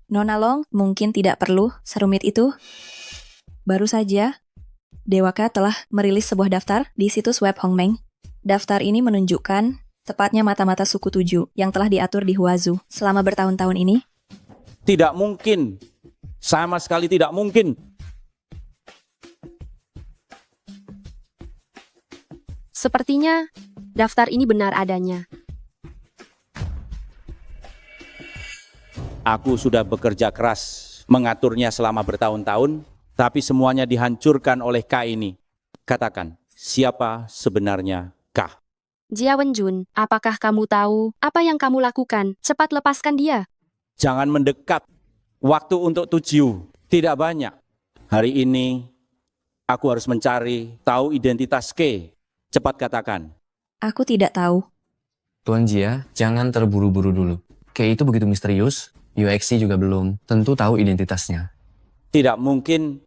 Nona Long, mungkin tidak perlu serumit itu. Baru saja, Dewaka telah merilis sebuah daftar di situs web Hongmeng. Daftar ini menunjukkan tepatnya mata-mata suku 7 yang telah diatur di Huazu selama bertahun-tahun ini. Tidak mungkin. Sama sekali tidak mungkin. Sepertinya daftar ini benar adanya. Aku sudah bekerja keras mengaturnya selama bertahun-tahun, tapi semuanya dihancurkan oleh K ini. Katakan, siapa sebenarnya K? Jia Wenjun, apakah kamu tahu apa yang kamu lakukan? Cepat lepaskan dia. Jangan mendekat. Waktu untuk Tujiu tidak banyak. Hari ini, aku harus mencari tahu identitas K. Cepat katakan. Aku tidak tahu. Tuan Jia, jangan terburu-buru dulu. Kay itu begitu misterius, UXC juga belum tentu tahu identitasnya. Tidak mungkin.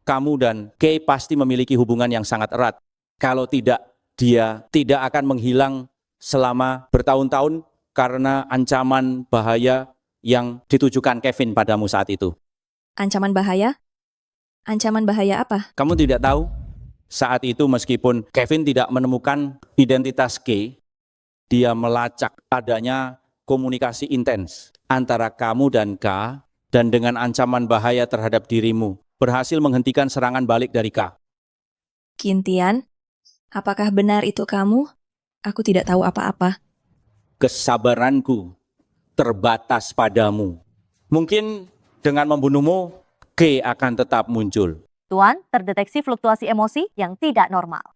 Kamu dan K pasti memiliki hubungan yang sangat erat. Kalau tidak, dia tidak akan menghilang selama bertahun-tahun karena ancaman bahaya yang ditujukan Kevin padamu saat itu. Ancaman bahaya? Ancaman bahaya apa? Kamu tidak tahu? Saat itu meskipun Kevin tidak menemukan identitas K, dia melacak adanya komunikasi intens antara kamu dan K, dan dengan ancaman bahaya terhadap dirimu, berhasil menghentikan serangan balik dari K. Qin Tian, apakah benar itu kamu? Aku tidak tahu apa-apa. Kesabaranku terbatas padamu. Mungkin dengan membunuhmu, Kay akan tetap muncul. Tuan, terdeteksi fluktuasi emosi yang tidak normal.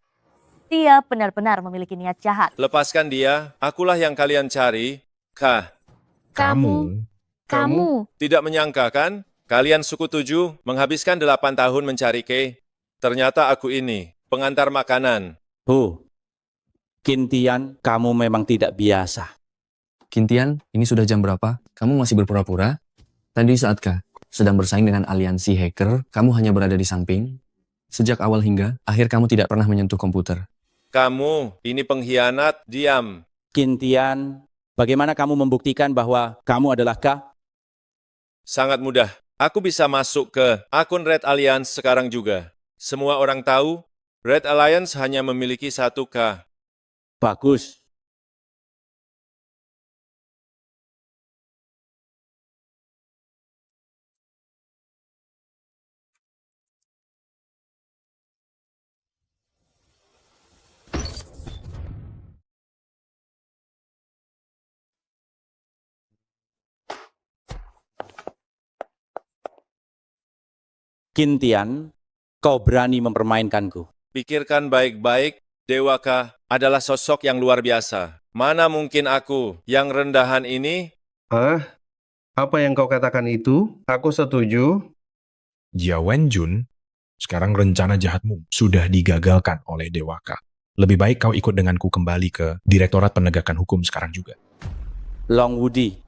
Dia benar-benar memiliki niat jahat. Lepaskan dia, akulah yang kalian cari. Kah, Kamu. tidak menyangka kan? Kalian suku 7 menghabiskan 8 tahun mencari Kay. Ternyata aku ini, pengantar makanan. Kintian, kamu memang tidak biasa. Kintian, ini sudah jam berapa? Kamu masih berpura-pura? Tadi saat Kak sedang bersaing dengan aliansi hacker, kamu hanya berada di samping. Sejak awal hingga akhir kamu tidak pernah menyentuh komputer. Kamu, ini pengkhianat, diam. Kintian, bagaimana kamu membuktikan bahwa kamu adalah K? Sangat mudah. Aku bisa masuk ke akun Red Alliance sekarang juga. Semua orang tahu, Red Alliance hanya memiliki 1K. Bagus. Kintian, kau berani mempermainkanku. Pikirkan baik-baik, Dewaka adalah sosok yang luar biasa. Mana mungkin aku yang rendahan ini? Apa yang kau katakan itu? Aku setuju. Jia Wenjun, sekarang rencana jahatmu sudah digagalkan oleh Dewaka. Lebih baik kau ikut denganku kembali ke Direktorat Penegakan Hukum sekarang juga. Long Wudi,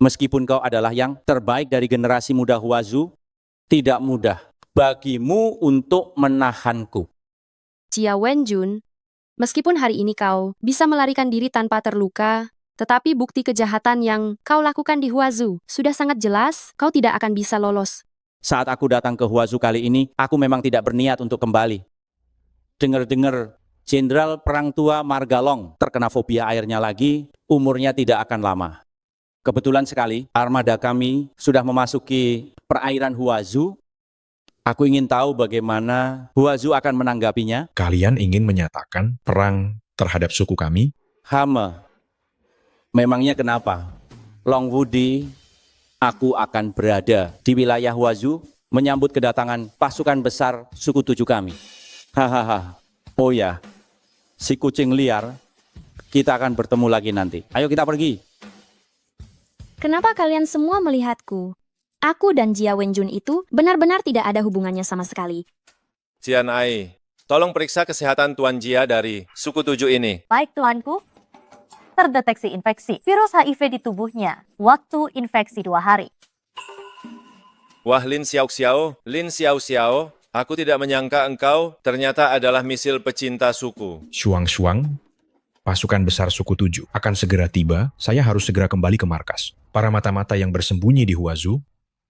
meskipun kau adalah yang terbaik dari generasi muda Huazu, tidak mudah bagimu untuk menahanku. Jia Wenjun, meskipun hari ini kau bisa melarikan diri tanpa terluka, tetapi bukti kejahatan yang kau lakukan di Huazu sudah sangat jelas, kau tidak akan bisa lolos. Saat aku datang ke Huazu kali ini, aku memang tidak berniat untuk kembali. Dengar-dengar, Jenderal Perang Tua Margalong terkena fobia airnya lagi, umurnya tidak akan lama. Kebetulan sekali, armada kami sudah memasuki perairan Huazu. Aku ingin tahu bagaimana Huazu akan menanggapinya. Kalian ingin menyatakan perang terhadap suku kami? Hama, memangnya kenapa? Long Wudi, aku akan berada di wilayah Huazu menyambut kedatangan pasukan besar suku 7 kami. Hahaha, oh ya, si kucing liar, kita akan bertemu lagi nanti. Ayo kita pergi. Kenapa kalian semua melihatku? Aku dan Jia Wenjun itu benar-benar tidak ada hubungannya sama sekali. Jian Ai, tolong periksa kesehatan Tuan Jia dari suku 7 ini. Baik tuanku, terdeteksi infeksi virus HIV di tubuhnya. Waktu infeksi 2 hari. Wah Lin Xiao Xiao, aku tidak menyangka engkau ternyata adalah misil pecinta suku. Shuang, pasukan besar suku 7 akan segera tiba. Saya harus segera kembali ke markas. Para mata-mata yang bersembunyi di Huazu,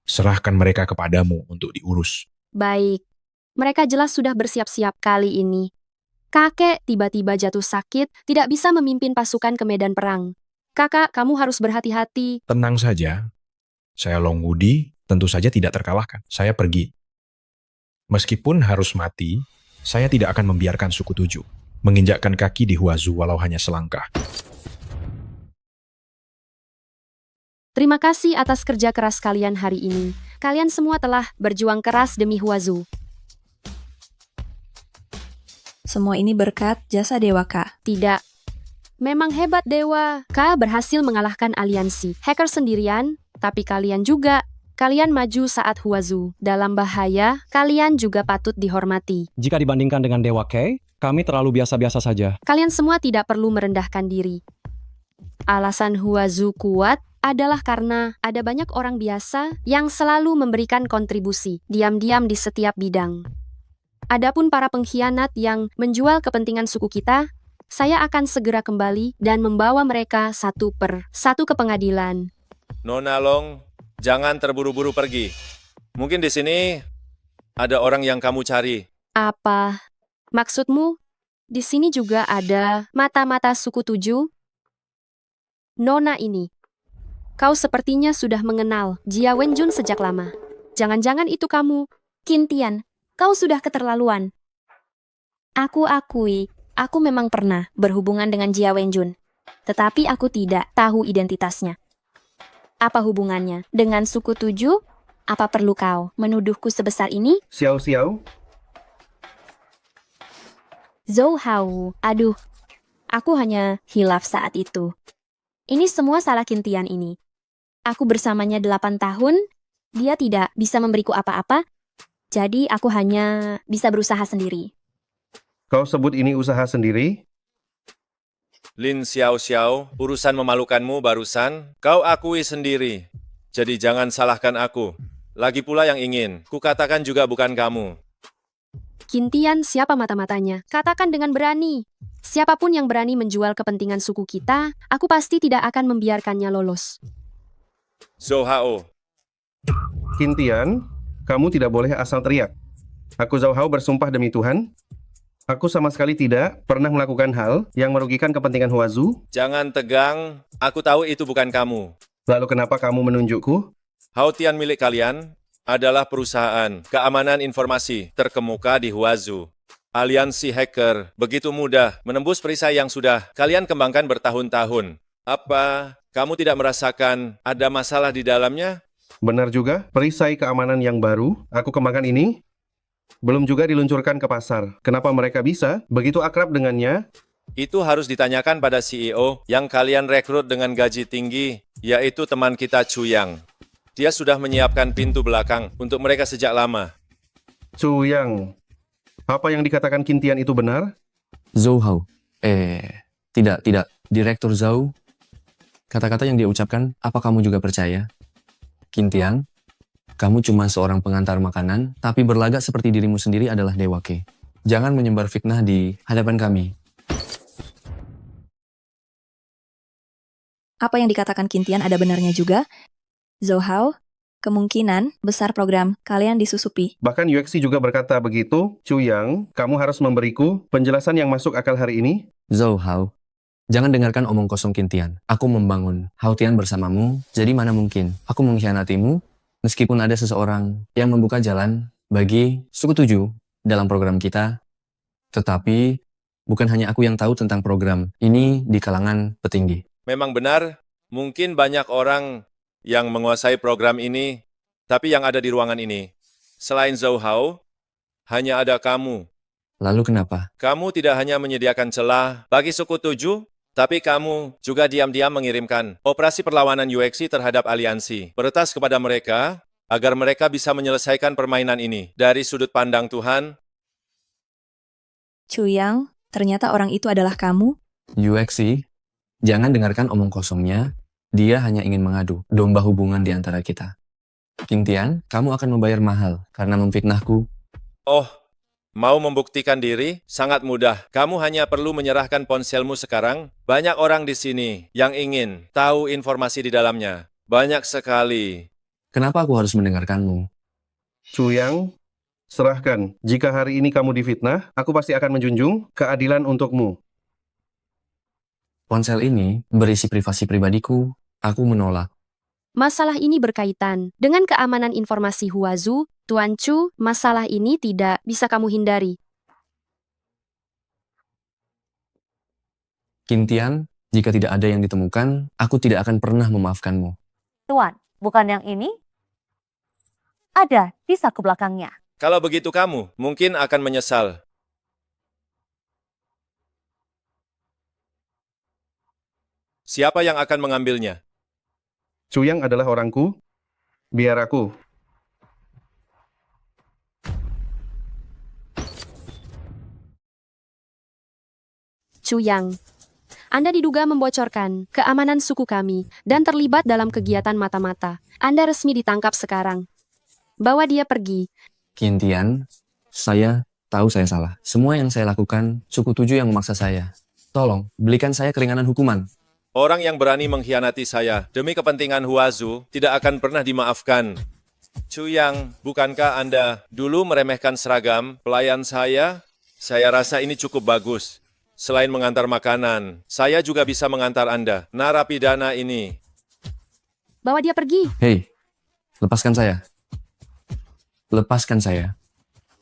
serahkan mereka kepadamu untuk diurus. Baik, mereka jelas sudah bersiap-siap kali ini. Kakek tiba-tiba jatuh sakit, tidak bisa memimpin pasukan ke medan perang. Kakak, kamu harus berhati-hati. Tenang saja. Saya Long Wudi, tentu saja tidak terkalahkan. Saya pergi. Meskipun harus mati, saya tidak akan membiarkan suku 7 menginjakkan kaki di Huazu walau hanya selangkah. Terima kasih atas kerja keras kalian hari ini. Kalian semua telah berjuang keras demi Huazu. Semua ini berkat jasa Dewa K. Tidak. Memang hebat Dewa. K berhasil mengalahkan aliansi hacker sendirian, tapi kalian juga. Kalian maju saat Huazu dalam bahaya, kalian juga patut dihormati. Jika dibandingkan dengan Dewa Kay, kami terlalu biasa-biasa saja. Kalian semua tidak perlu merendahkan diri. Alasan Huazu kuat adalah karena ada banyak orang biasa yang selalu memberikan kontribusi diam-diam di setiap bidang. Adapun para pengkhianat yang menjual kepentingan suku kita, saya akan segera kembali dan membawa mereka satu per satu ke pengadilan. Nona Long, jangan terburu-buru pergi. Mungkin di sini ada orang yang kamu cari. Apa maksudmu? Di sini juga ada mata-mata suku 7? Nona ini. Kau sepertinya sudah mengenal Jia Wenjun sejak lama. Jangan-jangan itu kamu. Kintian, kau sudah keterlaluan. Aku akui, aku memang pernah berhubungan dengan Jia Wenjun. Tetapi aku tidak tahu identitasnya. Apa hubungannya dengan suku 7? Apa perlu kau menuduhku sebesar ini? Xiao Xiao, Zhou Hao, aduh, aku hanya hilaf saat itu. Ini semua salah Kintian ini. Aku bersamanya 8 tahun, dia tidak bisa memberiku apa-apa, jadi aku hanya bisa berusaha sendiri. kau sebut ini usaha sendiri? Lin Xiao Xiao, urusan memalukanmu barusan, kau akui sendiri. Jadi jangan salahkan aku. Lagi pula yang ingin, kukatakan juga bukan kamu. Kintian siapa mata-matanya? Katakan dengan berani. Siapapun yang berani menjual kepentingan suku kita, aku pasti tidak akan membiarkannya lolos. Zhou Hao, Kintian, kamu tidak boleh asal teriak. Aku Zhou Hao bersumpah demi Tuhan, aku sama sekali tidak pernah melakukan hal yang merugikan kepentingan Huazu. jangan tegang, aku tahu itu bukan kamu. Lalu kenapa kamu menunjukku? Haotian milik kalian adalah perusahaan keamanan informasi terkemuka di Huazu. Aliansi hacker begitu mudah menembus perisai yang sudah kalian kembangkan bertahun-tahun. Apa kamu tidak merasakan ada masalah di dalamnya? Benar juga, perisai keamanan yang baru aku kembangkan ini belum juga diluncurkan ke pasar. Kenapa mereka bisa begitu akrab dengannya? Itu harus ditanyakan pada CEO yang kalian rekrut dengan gaji tinggi, yaitu teman kita Chuyang. Dia sudah menyiapkan pintu belakang untuk mereka sejak lama. Chuyang, apa yang dikatakan Kintian itu benar? Zhou Hao. Tidak. Direktur Zhou. Kata-kata yang dia ucapkan, apa kamu juga percaya? Kintian, kamu cuma seorang pengantar makanan, tapi berlagak seperti dirimu sendiri adalah Dewa Ke. Jangan menyebar fitnah di hadapan kami. Apa yang dikatakan Kintian ada benarnya juga? Zhou Hao, kemungkinan besar program kalian disusupi. Bahkan UXC juga berkata begitu. Chuyang, kamu harus memberiku penjelasan yang masuk akal hari ini. Zhou Hao, jangan dengarkan omong kosong Kintian. Aku membangun Haotian bersamamu, jadi mana mungkin aku mengkhianatimu, meskipun ada seseorang yang membuka jalan bagi suku 7 dalam program kita. Tetapi, bukan hanya aku yang tahu tentang program ini di kalangan petinggi. Memang benar, mungkin banyak orang yang menguasai program ini, tapi yang ada di ruangan ini. Selain Zhou Hao, hanya ada kamu. Lalu kenapa? Kamu tidak hanya menyediakan celah bagi suku 7, tapi kamu juga diam-diam mengirimkan operasi perlawanan UXC terhadap aliansi. Peretas kepada mereka, agar mereka bisa menyelesaikan permainan ini. Dari sudut pandang Tuhan, Chuyang, ternyata orang itu adalah kamu? UXC, jangan dengarkan omong kosongnya. Dia hanya ingin mengadu domba hubungan di antara kita. Kintian, kamu akan membayar mahal karena memfitnahku. oh, mau membuktikan diri? Sangat mudah. Kamu hanya perlu menyerahkan ponselmu sekarang. Banyak orang di sini yang ingin tahu informasi di dalamnya. Banyak sekali. Kenapa aku harus mendengarkanmu? Chuyang, serahkan. Jika hari ini kamu difitnah, aku pasti akan menjunjung keadilan untukmu. Ponsel ini berisi privasi pribadiku. Aku menolak. Masalah ini berkaitan dengan keamanan informasi Huazu, Tuan Chu. Masalah ini tidak bisa kamu hindari. Kintian, jika tidak ada yang ditemukan, aku tidak akan pernah memaafkanmu. Tuan, bukan yang ini? Ada di saku belakangnya. Kalau begitu kamu mungkin akan menyesal. Siapa yang akan mengambilnya? Chuyang adalah orangku. Biar aku. Chuyang, Anda diduga membocorkan keamanan suku kami dan terlibat dalam kegiatan mata-mata. Anda resmi ditangkap sekarang. Bawa dia pergi. Kintian, saya tahu saya salah. Semua yang saya lakukan, suku 7 yang memaksa saya. Tolong, belikan saya keringanan hukuman. Orang yang berani mengkhianati saya demi kepentingan Huazu tidak akan pernah dimaafkan. Chuyang, bukankah Anda dulu meremehkan seragam pelayan saya? Saya rasa ini cukup bagus. Selain mengantar makanan, saya juga bisa mengantar Anda. Narapidana ini. Bawa dia pergi. Hei, lepaskan saya. Lepaskan saya.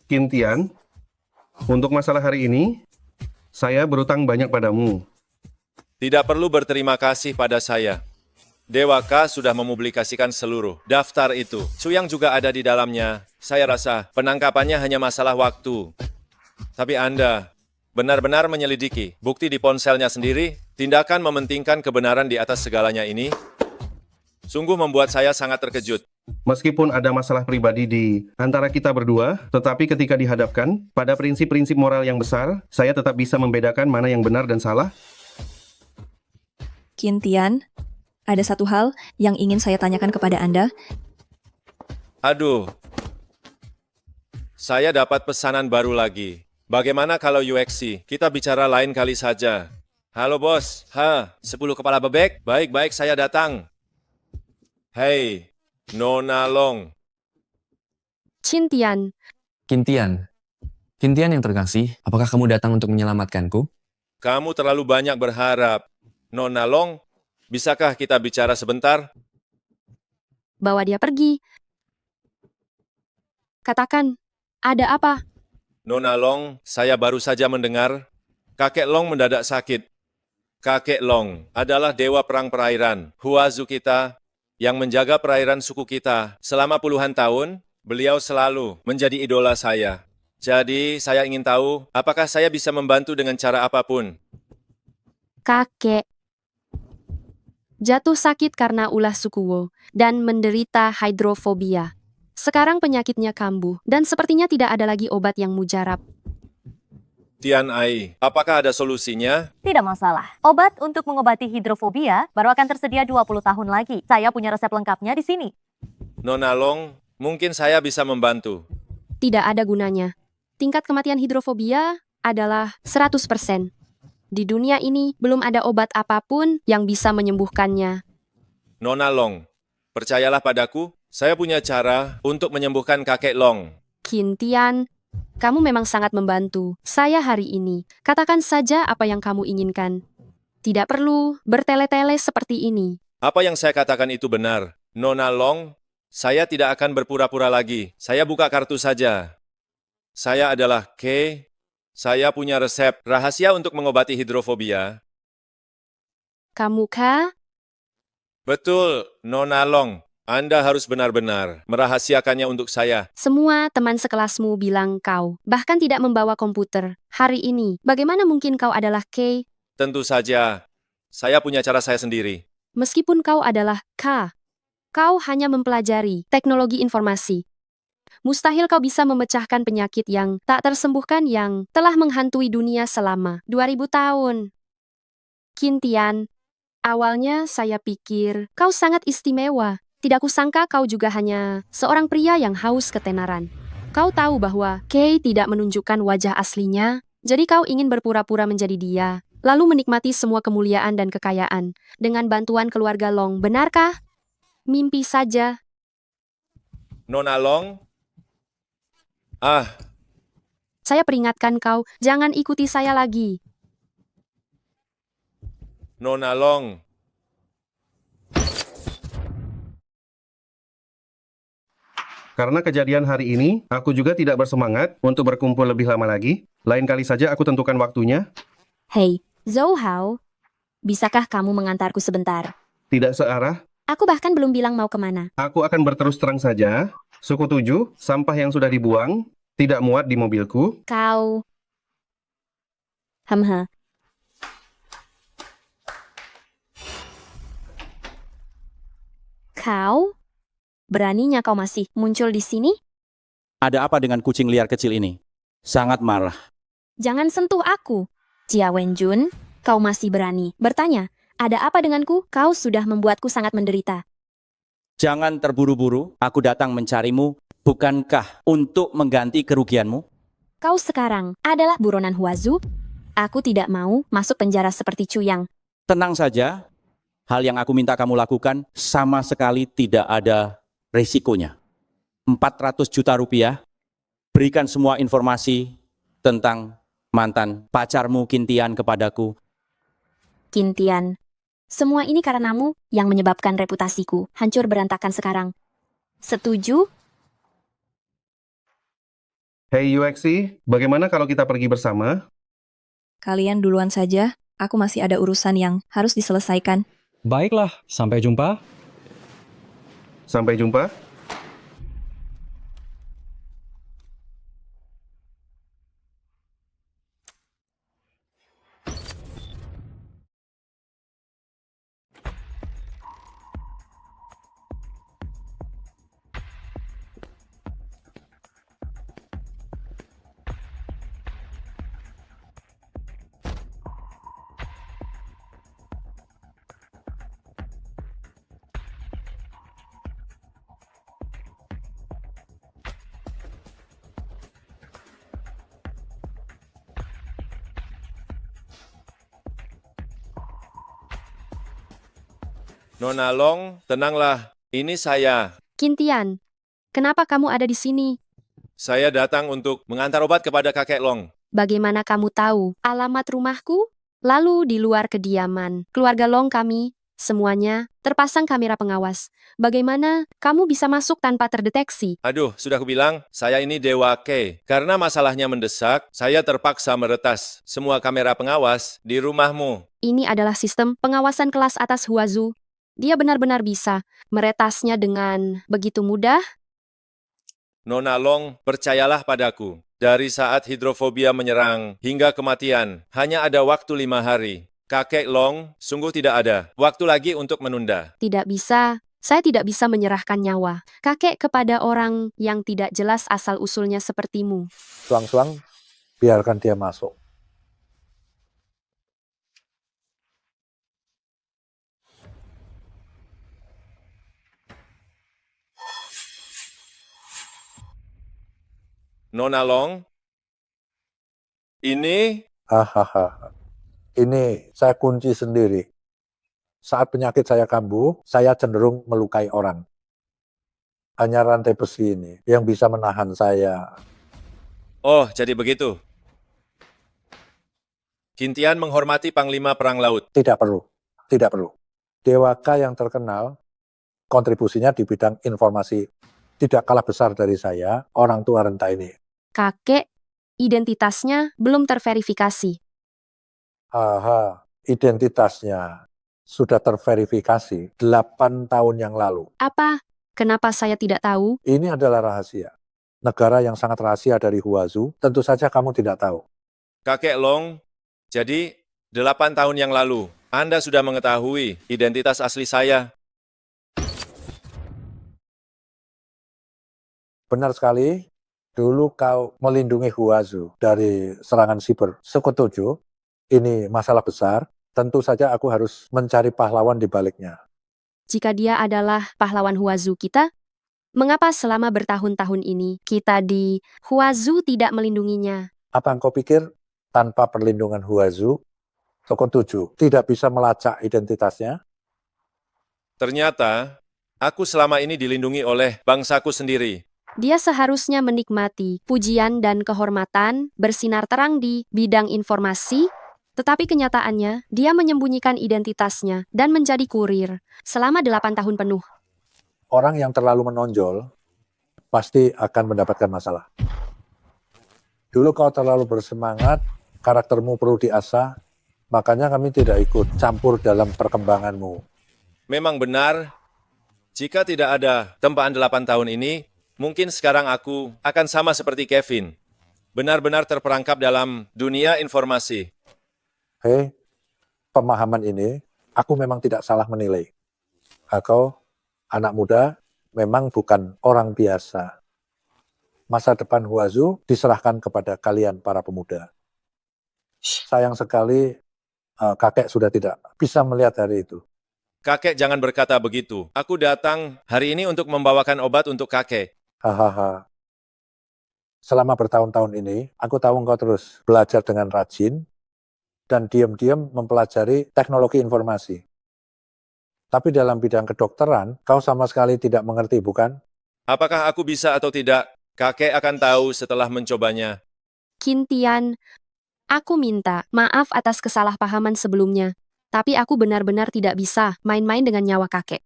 Kintian, untuk masalah hari ini, saya berutang banyak padamu. Tidak perlu berterima kasih pada saya. Dewa K sudah mempublikasikan seluruh daftar itu. Chuyang juga ada di dalamnya. Saya rasa penangkapannya hanya masalah waktu. Tapi Anda benar-benar menyelidiki bukti di ponselnya sendiri, tindakan mementingkan kebenaran di atas segalanya ini, sungguh membuat saya sangat terkejut. Meskipun ada masalah pribadi di antara kita berdua, tetapi ketika dihadapkan pada prinsip-prinsip moral yang besar, saya tetap bisa membedakan mana yang benar dan salah. Qin Tian, ada satu hal yang ingin saya tanyakan kepada Anda. Aduh, saya dapat pesanan baru lagi. Bagaimana kalau UXC? Kita bicara lain kali saja. Halo bos, 10 kepala bebek? Baik-baik, saya datang. Hei, Nona Long. Qin Tian, Kintian. Kintian yang terkasih, apakah kamu datang untuk menyelamatkanku? Kamu terlalu banyak berharap. Nona Long, bisakah kita bicara sebentar? bawa dia pergi. Katakan, ada apa? Nona Long, saya baru saja mendengar kakek Long mendadak sakit. Kakek Long adalah dewa perang perairan, Huazu kita, yang menjaga perairan suku kita selama puluhan tahun. Beliau selalu menjadi idola saya. Jadi, saya ingin tahu apakah saya bisa membantu dengan cara apapun. Kakek jatuh sakit karena ulah sukuwo dan menderita hidrofobia. Sekarang penyakitnya kambuh dan sepertinya tidak ada lagi obat yang mujarab. Tian Ai, apakah ada solusinya? Tidak masalah. Obat untuk mengobati hidrofobia baru akan tersedia 20 tahun lagi. Saya punya resep lengkapnya di sini. Nona Long, mungkin saya bisa membantu. Tidak ada gunanya. Tingkat kematian hidrofobia adalah 100%. Di dunia ini belum ada obat apapun yang bisa menyembuhkannya. Nona Long, percayalah padaku, saya punya cara untuk menyembuhkan kakek Long. Qin Tian, kamu memang sangat membantu saya hari ini. Katakan saja apa yang kamu inginkan. Tidak perlu bertele-tele seperti ini. Apa yang saya katakan itu benar. Nona Long, saya tidak akan berpura-pura lagi. Saya buka kartu saja. Saya adalah K. Saya punya resep rahasia untuk mengobati hidrofobia. Kamu kah? Betul, Nona Long. Anda harus benar-benar merahasiakannya untuk saya. Semua teman sekelasmu bilang kau bahkan tidak membawa komputer. Hari ini, bagaimana mungkin kau adalah K? Tentu saja, saya punya cara saya sendiri. Meskipun kau adalah K, kau hanya mempelajari teknologi informasi. Mustahil kau bisa memecahkan penyakit yang tak tersembuhkan yang telah menghantui dunia selama 2000 tahun. Qin Tian, awalnya saya pikir kau sangat istimewa. Tidak kusangka kau juga hanya seorang pria yang haus ketenaran. Kau tahu bahwa Kay tidak menunjukkan wajah aslinya, jadi kau ingin berpura-pura menjadi dia, lalu menikmati semua kemuliaan dan kekayaan dengan bantuan keluarga Long, benarkah? Mimpi saja. Nona Long? Saya peringatkan kau, jangan ikuti saya lagi. Nona Long. Karena kejadian hari ini, aku juga tidak bersemangat untuk berkumpul lebih lama lagi. Lain kali saja aku tentukan waktunya. Hei, Zhou Hao, bisakah kamu mengantarku sebentar? Tidak searah. Aku bahkan belum bilang mau kemana. Aku akan berterus terang saja. Suku 7, sampah yang sudah dibuang, tidak muat di mobilku. Kau... Kau? Beraninya kau masih muncul di sini? Ada apa dengan kucing liar kecil ini? Sangat marah. Jangan sentuh aku. Jia Wenjun, kau masih berani bertanya, ada apa denganku? Kau sudah membuatku sangat menderita. Jangan terburu-buru, aku datang mencarimu, bukankah untuk mengganti kerugianmu? Kau sekarang adalah buronan Huazu? Aku tidak mau masuk penjara seperti Chuyang. Tenang saja, hal yang aku minta kamu lakukan sama sekali tidak ada resikonya. 400 juta rupiah, berikan semua informasi tentang mantan pacarmu Qin Tian kepadaku. Qin Tian, semua ini karenamu yang menyebabkan reputasiku hancur berantakan sekarang. Setuju? Hei UXC, bagaimana kalau kita pergi bersama? Kalian duluan saja, aku masih ada urusan yang harus diselesaikan. Baiklah, sampai jumpa. Sampai jumpa. Nona Long, tenanglah. Ini saya. Kintian, kenapa kamu ada di sini? Saya datang untuk mengantar obat kepada kakek Long. Bagaimana kamu tahu alamat rumahku? Lalu di luar kediaman, keluarga Long kami, semuanya, terpasang kamera pengawas. Bagaimana kamu bisa masuk tanpa terdeteksi? Aduh, sudah kubilang, saya ini Dewa K. Karena masalahnya mendesak, saya terpaksa meretas semua kamera pengawas di rumahmu. Ini adalah sistem pengawasan kelas atas Huazu. Dia benar-benar bisa meretasnya dengan begitu mudah. Nona Long, percayalah padaku. Dari saat hidrofobia menyerang hingga kematian, hanya ada waktu 5 hari. Kakek Long, sungguh tidak ada waktu lagi untuk menunda. Tidak bisa. Saya tidak bisa menyerahkan nyawa kakek kepada orang yang tidak jelas asal-usulnya sepertimu. Suang-suang, biarkan dia masuk. Nona Long, ini Hahaha. Ini saya kunci sendiri. Saat penyakit saya kambuh, saya cenderung melukai orang. Hanya rantai besi ini yang bisa menahan saya. Oh, jadi begitu. Kintian menghormati Panglima Perang Laut. Tidak perlu. Tidak perlu. Dewa K yang terkenal, kontribusinya di bidang informasi tidak kalah besar dari saya, orang tua renta ini. Kakek, identitasnya belum terverifikasi. Aha, identitasnya sudah terverifikasi 8 tahun yang lalu. Apa? Kenapa saya tidak tahu? Ini adalah rahasia. Negara yang sangat rahasia dari Huazu, tentu saja kamu tidak tahu. Kakek Long, jadi 8 tahun yang lalu, Anda sudah mengetahui identitas asli saya. Benar sekali, dulu kau melindungi Huazu dari serangan siber. Setuju, ini masalah besar. Tentu saja aku harus mencari pahlawan di baliknya. Jika dia adalah pahlawan Huazu kita, mengapa selama bertahun-tahun ini kita di Huazu tidak melindunginya? Apa engkau pikir tanpa perlindungan Huazu, Setuju tidak bisa melacak identitasnya? Ternyata, aku selama ini dilindungi oleh bangsaku sendiri. Dia seharusnya menikmati pujian dan kehormatan, bersinar terang di bidang informasi, tetapi kenyataannya dia menyembunyikan identitasnya dan menjadi kurir selama 8 tahun penuh. Orang yang terlalu menonjol pasti akan mendapatkan masalah. Dulu kau terlalu bersemangat, karaktermu perlu diasah, makanya kami tidak ikut campur dalam perkembanganmu. Memang benar, jika tidak ada tempaan 8 tahun ini, mungkin sekarang aku akan sama seperti Kevin. Benar-benar terperangkap dalam dunia informasi. Hei, pemahaman ini, aku memang tidak salah menilai. Aku, anak muda, memang bukan orang biasa. Masa depan Huazu diserahkan kepada kalian para pemuda. Sayang sekali, kakek sudah tidak bisa melihat hari itu. Kakek jangan berkata begitu. Aku datang hari ini untuk membawakan obat untuk kakek. Hahaha. Selama bertahun-tahun ini, aku tahu engkau terus belajar dengan rajin dan diam-diam mempelajari teknologi informasi. Tapi dalam bidang kedokteran, kau sama sekali tidak mengerti, bukan? Apakah aku bisa atau tidak? Kakek akan tahu setelah mencobanya. Kintian, aku minta maaf atas kesalahpahaman sebelumnya, tapi aku benar-benar tidak bisa main-main dengan nyawa kakek.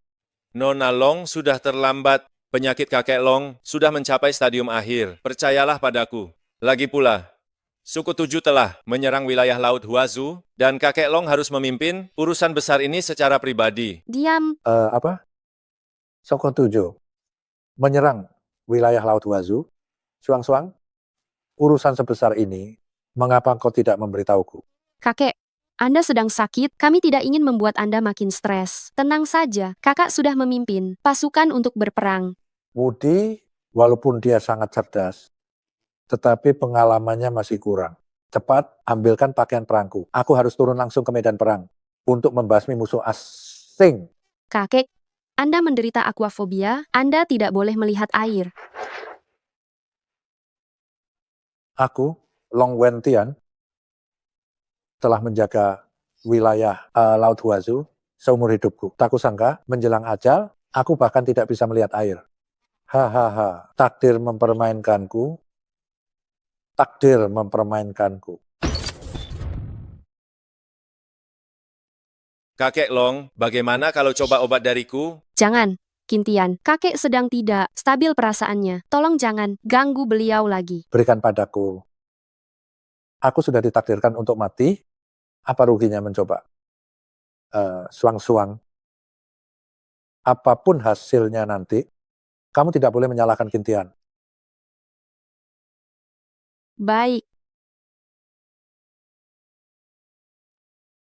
Nona Long sudah terlambat. Penyakit kakek Long sudah mencapai stadium akhir. Percayalah padaku. Lagi pula, Suku Tujuh telah menyerang wilayah Laut Huazu, dan kakek Long harus memimpin urusan besar ini secara pribadi. Diam. Suku Tujuh menyerang wilayah Laut Huazu. Suang-suang, urusan sebesar ini, mengapa kau tidak memberitahuku? Kakek, Anda sedang sakit, kami tidak ingin membuat Anda makin stres. Tenang saja, kakak sudah memimpin pasukan untuk berperang. Woody, walaupun dia sangat cerdas, tetapi pengalamannya masih kurang. Cepat, ambilkan pakaian perangku. Aku harus turun langsung ke medan perang untuk membasmi musuh asing. Kakek, Anda menderita aquafobia, Anda tidak boleh melihat air. Aku, Long Wentian, telah menjaga wilayah Laut Huazu seumur hidupku. Tak kusangka, menjelang ajal, aku bahkan tidak bisa melihat air. Hahaha, takdir mempermainkanku. Takdir mempermainkanku. Kakek Long, bagaimana kalau coba obat dariku? Jangan, Kintian, kakek sedang tidak stabil perasaannya. Tolong jangan ganggu beliau lagi. Berikan padaku. Aku sudah ditakdirkan untuk mati. Apa ruginya mencoba? Suang-suang. Apapun hasilnya nanti, kamu tidak boleh menyalahkan Kintian. Baik.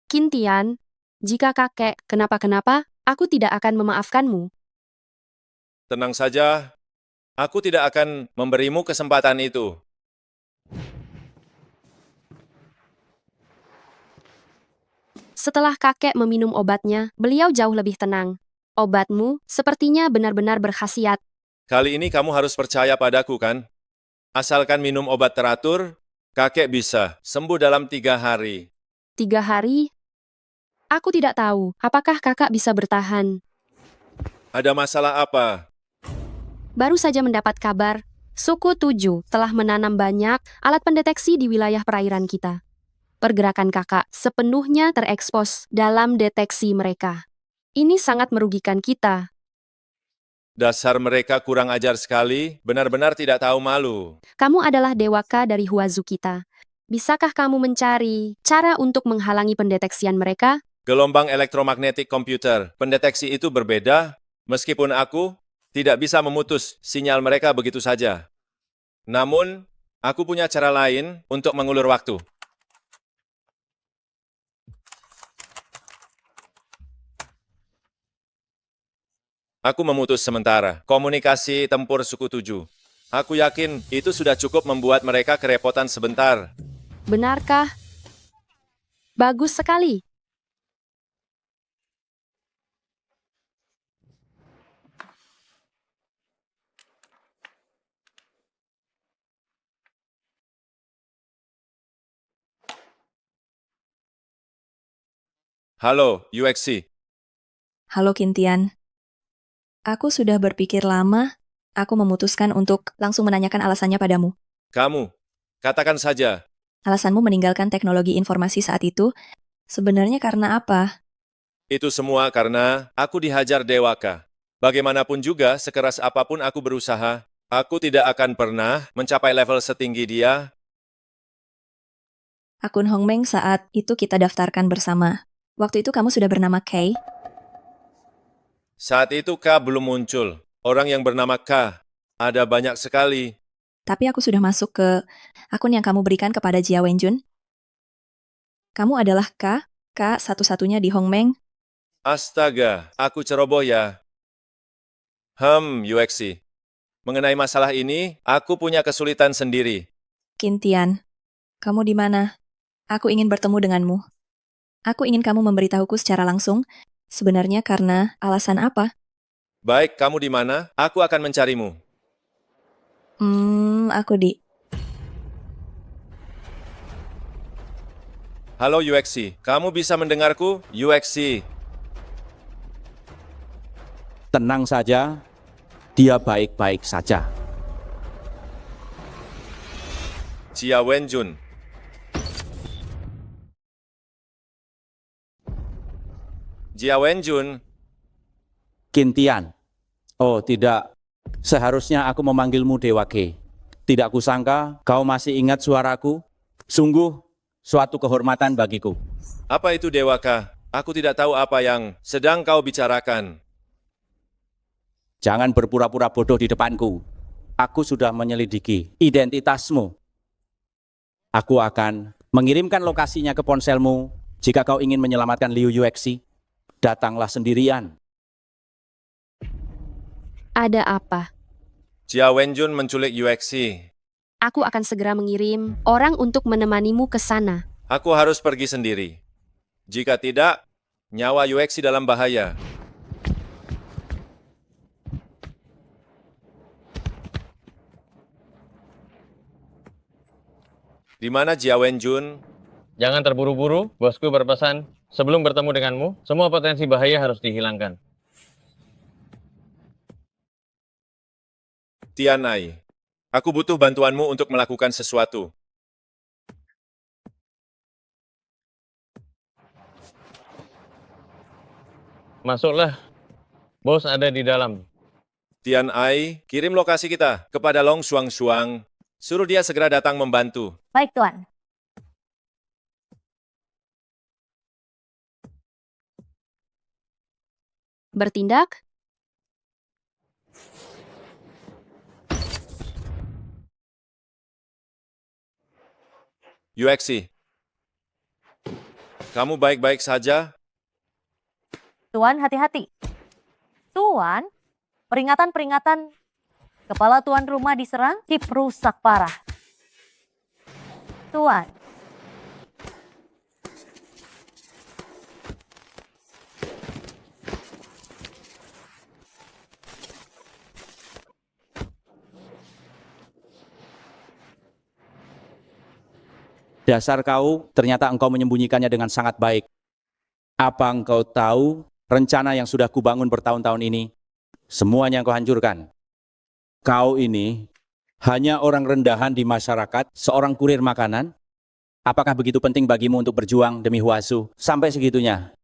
Kintian, jika kakek kenapa-kenapa, aku tidak akan memaafkanmu. Tenang saja, aku tidak akan memberimu kesempatan itu. Setelah kakek meminum obatnya, beliau jauh lebih tenang. Obatmu sepertinya benar-benar berkhasiat. Kali ini kamu harus percaya padaku, kan? Asalkan minum obat teratur, kakek bisa sembuh dalam 3 hari. 3 hari? Aku tidak tahu, apakah kakak bisa bertahan. Ada masalah apa? Baru saja mendapat kabar, Suku Tujuh telah menanam banyak alat pendeteksi di wilayah perairan kita. Pergerakan kakak sepenuhnya terekspos dalam deteksi mereka. Ini sangat merugikan kita. Dasar mereka kurang ajar sekali, benar-benar tidak tahu malu. Kamu adalah dewaka dari Huazu kita. Bisakah kamu mencari cara untuk menghalangi pendeteksian mereka? Gelombang elektromagnetik komputer, pendeteksi itu berbeda, meskipun aku tidak bisa memutus sinyal mereka begitu saja. Namun, aku punya cara lain untuk mengulur waktu. Aku memutus sementara komunikasi tempur Suku Tujuh. Aku yakin itu sudah cukup membuat mereka kerepotan sebentar. Benarkah? Bagus sekali. Halo, UXC. Halo Kintian. Aku sudah berpikir lama, aku memutuskan untuk langsung menanyakan alasannya padamu. Kamu, katakan saja. Alasanmu meninggalkan teknologi informasi saat itu, sebenarnya karena apa? Itu semua karena aku dihajar Dewaka. Bagaimanapun juga, sekeras apapun aku berusaha, aku tidak akan pernah mencapai level setinggi dia. Akun Hongmeng saat itu kita daftarkan bersama. Waktu itu kamu sudah bernama Kay. Saat itu K belum muncul. Orang yang bernama K ada banyak sekali. Tapi aku sudah masuk ke akun yang kamu berikan kepada Jia Wenjun. Kamu adalah K satu-satunya di Hongmeng. Astaga, aku ceroboh ya. UXC. Mengenai masalah ini, aku punya kesulitan sendiri. Kintian, kamu di mana? Aku ingin bertemu denganmu. Aku ingin kamu memberitahuku secara langsung, sebenarnya karena alasan apa? Baik, kamu di mana? Aku akan mencarimu. Aku di... Halo UXC, kamu bisa mendengarku? UXC. Tenang saja, dia baik-baik saja. Jia Wenjun. Jia Wenjun. Kintian. Oh tidak, seharusnya aku memanggilmu Dewake. Tidak kusangka kau masih ingat suaraku. Sungguh suatu kehormatan bagiku. Apa itu Dewaka? Aku tidak tahu apa yang sedang kau bicarakan. Jangan berpura-pura bodoh di depanku. Aku sudah menyelidiki identitasmu. Aku akan mengirimkan lokasinya ke ponselmu. Jika kau ingin menyelamatkan Liu Yuexi, datanglah sendirian. Ada apa? Jia Wenjun menculik Yuexi. Aku akan segera mengirim orang untuk menemanimu ke sana. Aku harus pergi sendiri. Jika tidak, nyawa Yuexi dalam bahaya. Di mana Jia Wenjun? Jangan terburu-buru, bosku berpesan. Sebelum bertemu denganmu, semua potensi bahaya harus dihilangkan. Tianai, aku butuh bantuanmu untuk melakukan sesuatu. Masuklah. Bos ada di dalam. Tianai, kirim lokasi kita kepada Long Shuang. Suruh dia segera datang membantu. Baik, Tuan. Bertindak? Yuexi, kamu baik-baik saja? Tuan, hati-hati. Tuan, peringatan-peringatan. Kepala tuan rumah diserang, chip rusak parah. Tuan. Dasar kau, ternyata engkau menyembunyikannya dengan sangat baik. Apa engkau tahu rencana yang sudah kubangun bertahun-tahun ini? Semuanya kau hancurkan. Kau ini hanya orang rendahan di masyarakat, seorang kurir makanan. Apakah begitu penting bagimu untuk berjuang demi Huazu sampai segitunya?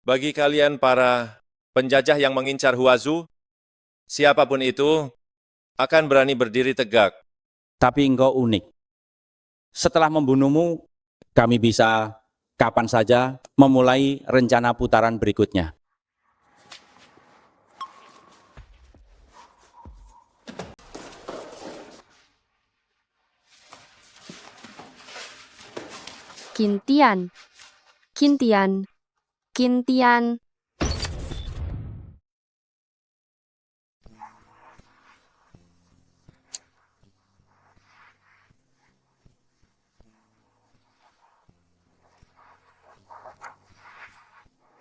Bagi kalian para penjajah yang mengincar Huazu, siapapun itu akan berani berdiri tegak. Tapi engkau unik. Setelah membunuhmu, kami bisa kapan saja memulai rencana putaran berikutnya. Kintian. Kintian. Kintian.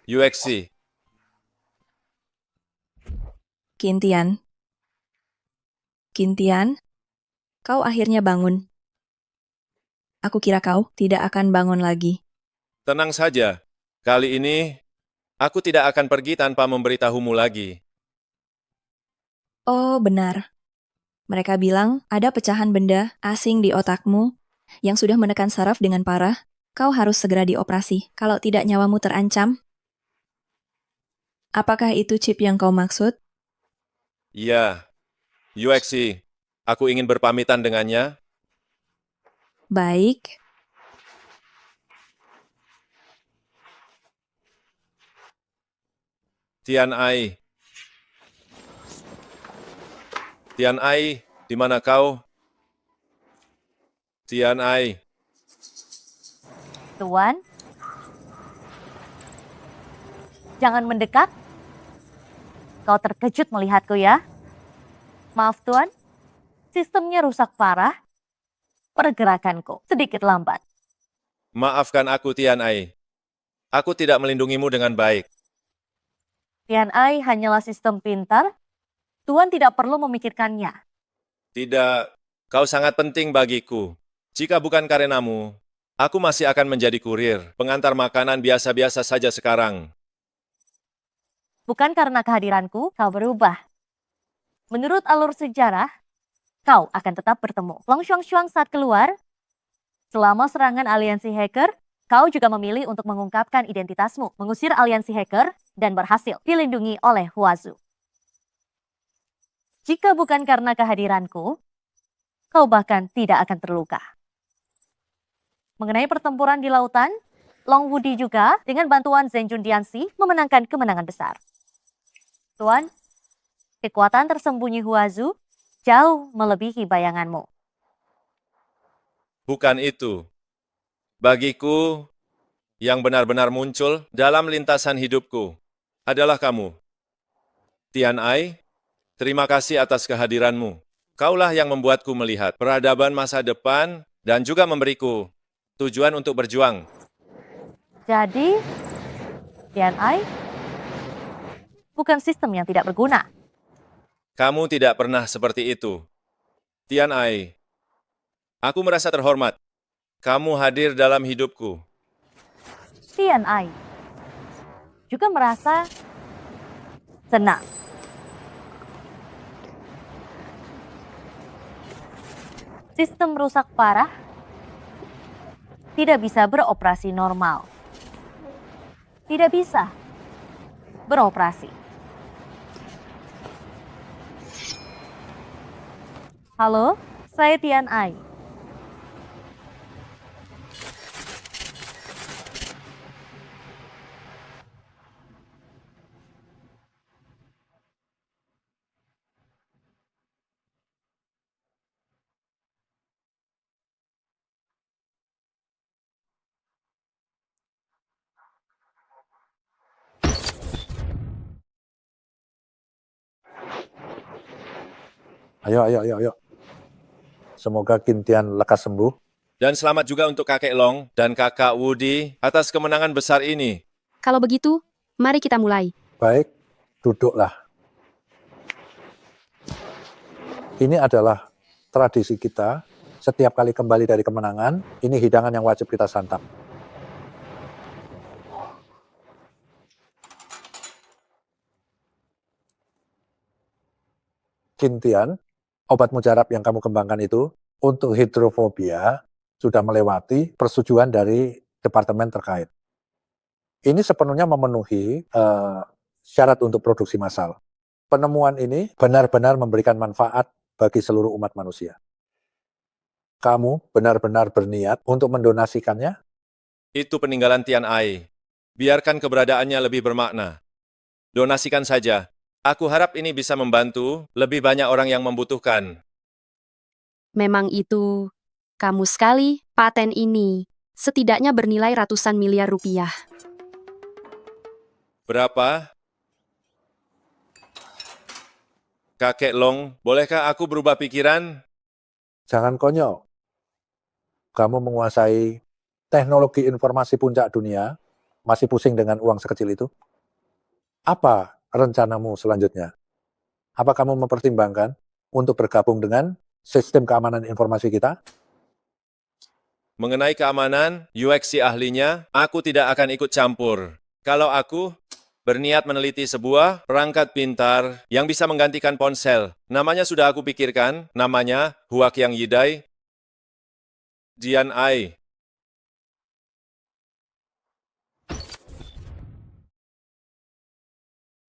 Yuexi, Kintian. Kintian, kau akhirnya bangun. Aku kira kau tidak akan bangun lagi. tenang saja. Kali ini, aku tidak akan pergi tanpa memberitahumu lagi. Oh, benar. Mereka bilang ada pecahan benda asing di otakmu yang sudah menekan saraf dengan parah. Kau harus segera dioperasi, kalau tidak nyawamu terancam. Apakah itu chip yang kau maksud? Iya, Yuexi, aku ingin berpamitan dengannya. Baik. Tianai. Tianai, di mana kau? Tianai. Tuan. Jangan mendekat. Kau terkejut melihatku ya. Maaf Tuan, sistemnya rusak parah. Pergerakanku sedikit lambat. Maafkan aku, Tianai. Aku tidak melindungimu dengan baik. Tianai hanyalah sistem pintar. Tuan tidak perlu memikirkannya. Tidak, kau sangat penting bagiku. Jika bukan karenamu, aku masih akan menjadi kurir, pengantar makanan biasa-biasa saja sekarang. Bukan karena kehadiranku, kau berubah. Menurut alur sejarah, kau akan tetap bertemu. Long Shuang saat keluar, selama serangan aliansi hacker, kau juga memilih untuk mengungkapkan identitasmu, mengusir aliansi hacker, dan berhasil dilindungi oleh Huazu. Jika bukan karena kehadiranku, kau bahkan tidak akan terluka. Mengenai pertempuran di lautan, Long Wudi juga dengan bantuan Zheng Jundianzi memenangkan kemenangan besar. Tuan, kekuatan tersembunyi Huazu jauh melebihi bayanganmu. Bukan itu. Bagiku, yang benar-benar muncul dalam lintasan hidupku adalah kamu. Tian Ai, terima kasih atas kehadiranmu. Kaulah yang membuatku melihat peradaban masa depan dan juga memberiku tujuan untuk berjuang. Jadi, Tian Ai bukan sistem yang tidak berguna. Kamu tidak pernah seperti itu. Tian Ai, aku merasa terhormat. Kamu hadir dalam hidupku. Tian Ai juga merasa senang. Sistem rusak parah tidak bisa beroperasi normal. Tidak bisa beroperasi. Halo, saya Tian Ai. Ayo. Semoga Kintian lekas sembuh. Dan selamat juga untuk kakek Long dan kakak Wudi atas kemenangan besar ini. Kalau begitu, mari kita mulai. Baik, duduklah. Ini adalah tradisi kita. Setiap kali kembali dari kemenangan, ini hidangan yang wajib kita santap. Kintian, obat mujarab yang kamu kembangkan itu untuk hidrofobia sudah melewati persetujuan dari departemen terkait. Ini sepenuhnya memenuhi syarat untuk produksi massal. Penemuan ini benar-benar memberikan manfaat bagi seluruh umat manusia. Kamu benar-benar berniat untuk mendonasikannya? Itu peninggalan Tian Ai. Biarkan keberadaannya lebih bermakna. Donasikan saja. Aku harap ini bisa membantu lebih banyak orang yang membutuhkan. Memang itu, kamu sekali, paten ini setidaknya bernilai ratusan miliar rupiah. Berapa? Kakek Long, bolehkah aku berubah pikiran? Jangan konyol. Kamu menguasai teknologi informasi puncak dunia, masih pusing dengan uang sekecil itu? Apa rencanamu selanjutnya? Apa kamu mempertimbangkan untuk bergabung dengan sistem keamanan informasi kita? Mengenai keamanan, UX si ahlinya, aku tidak akan ikut campur. Kalau aku berniat meneliti sebuah perangkat pintar yang bisa menggantikan ponsel, namanya sudah aku pikirkan, namanya Huaqiang Yidai Jian Ai.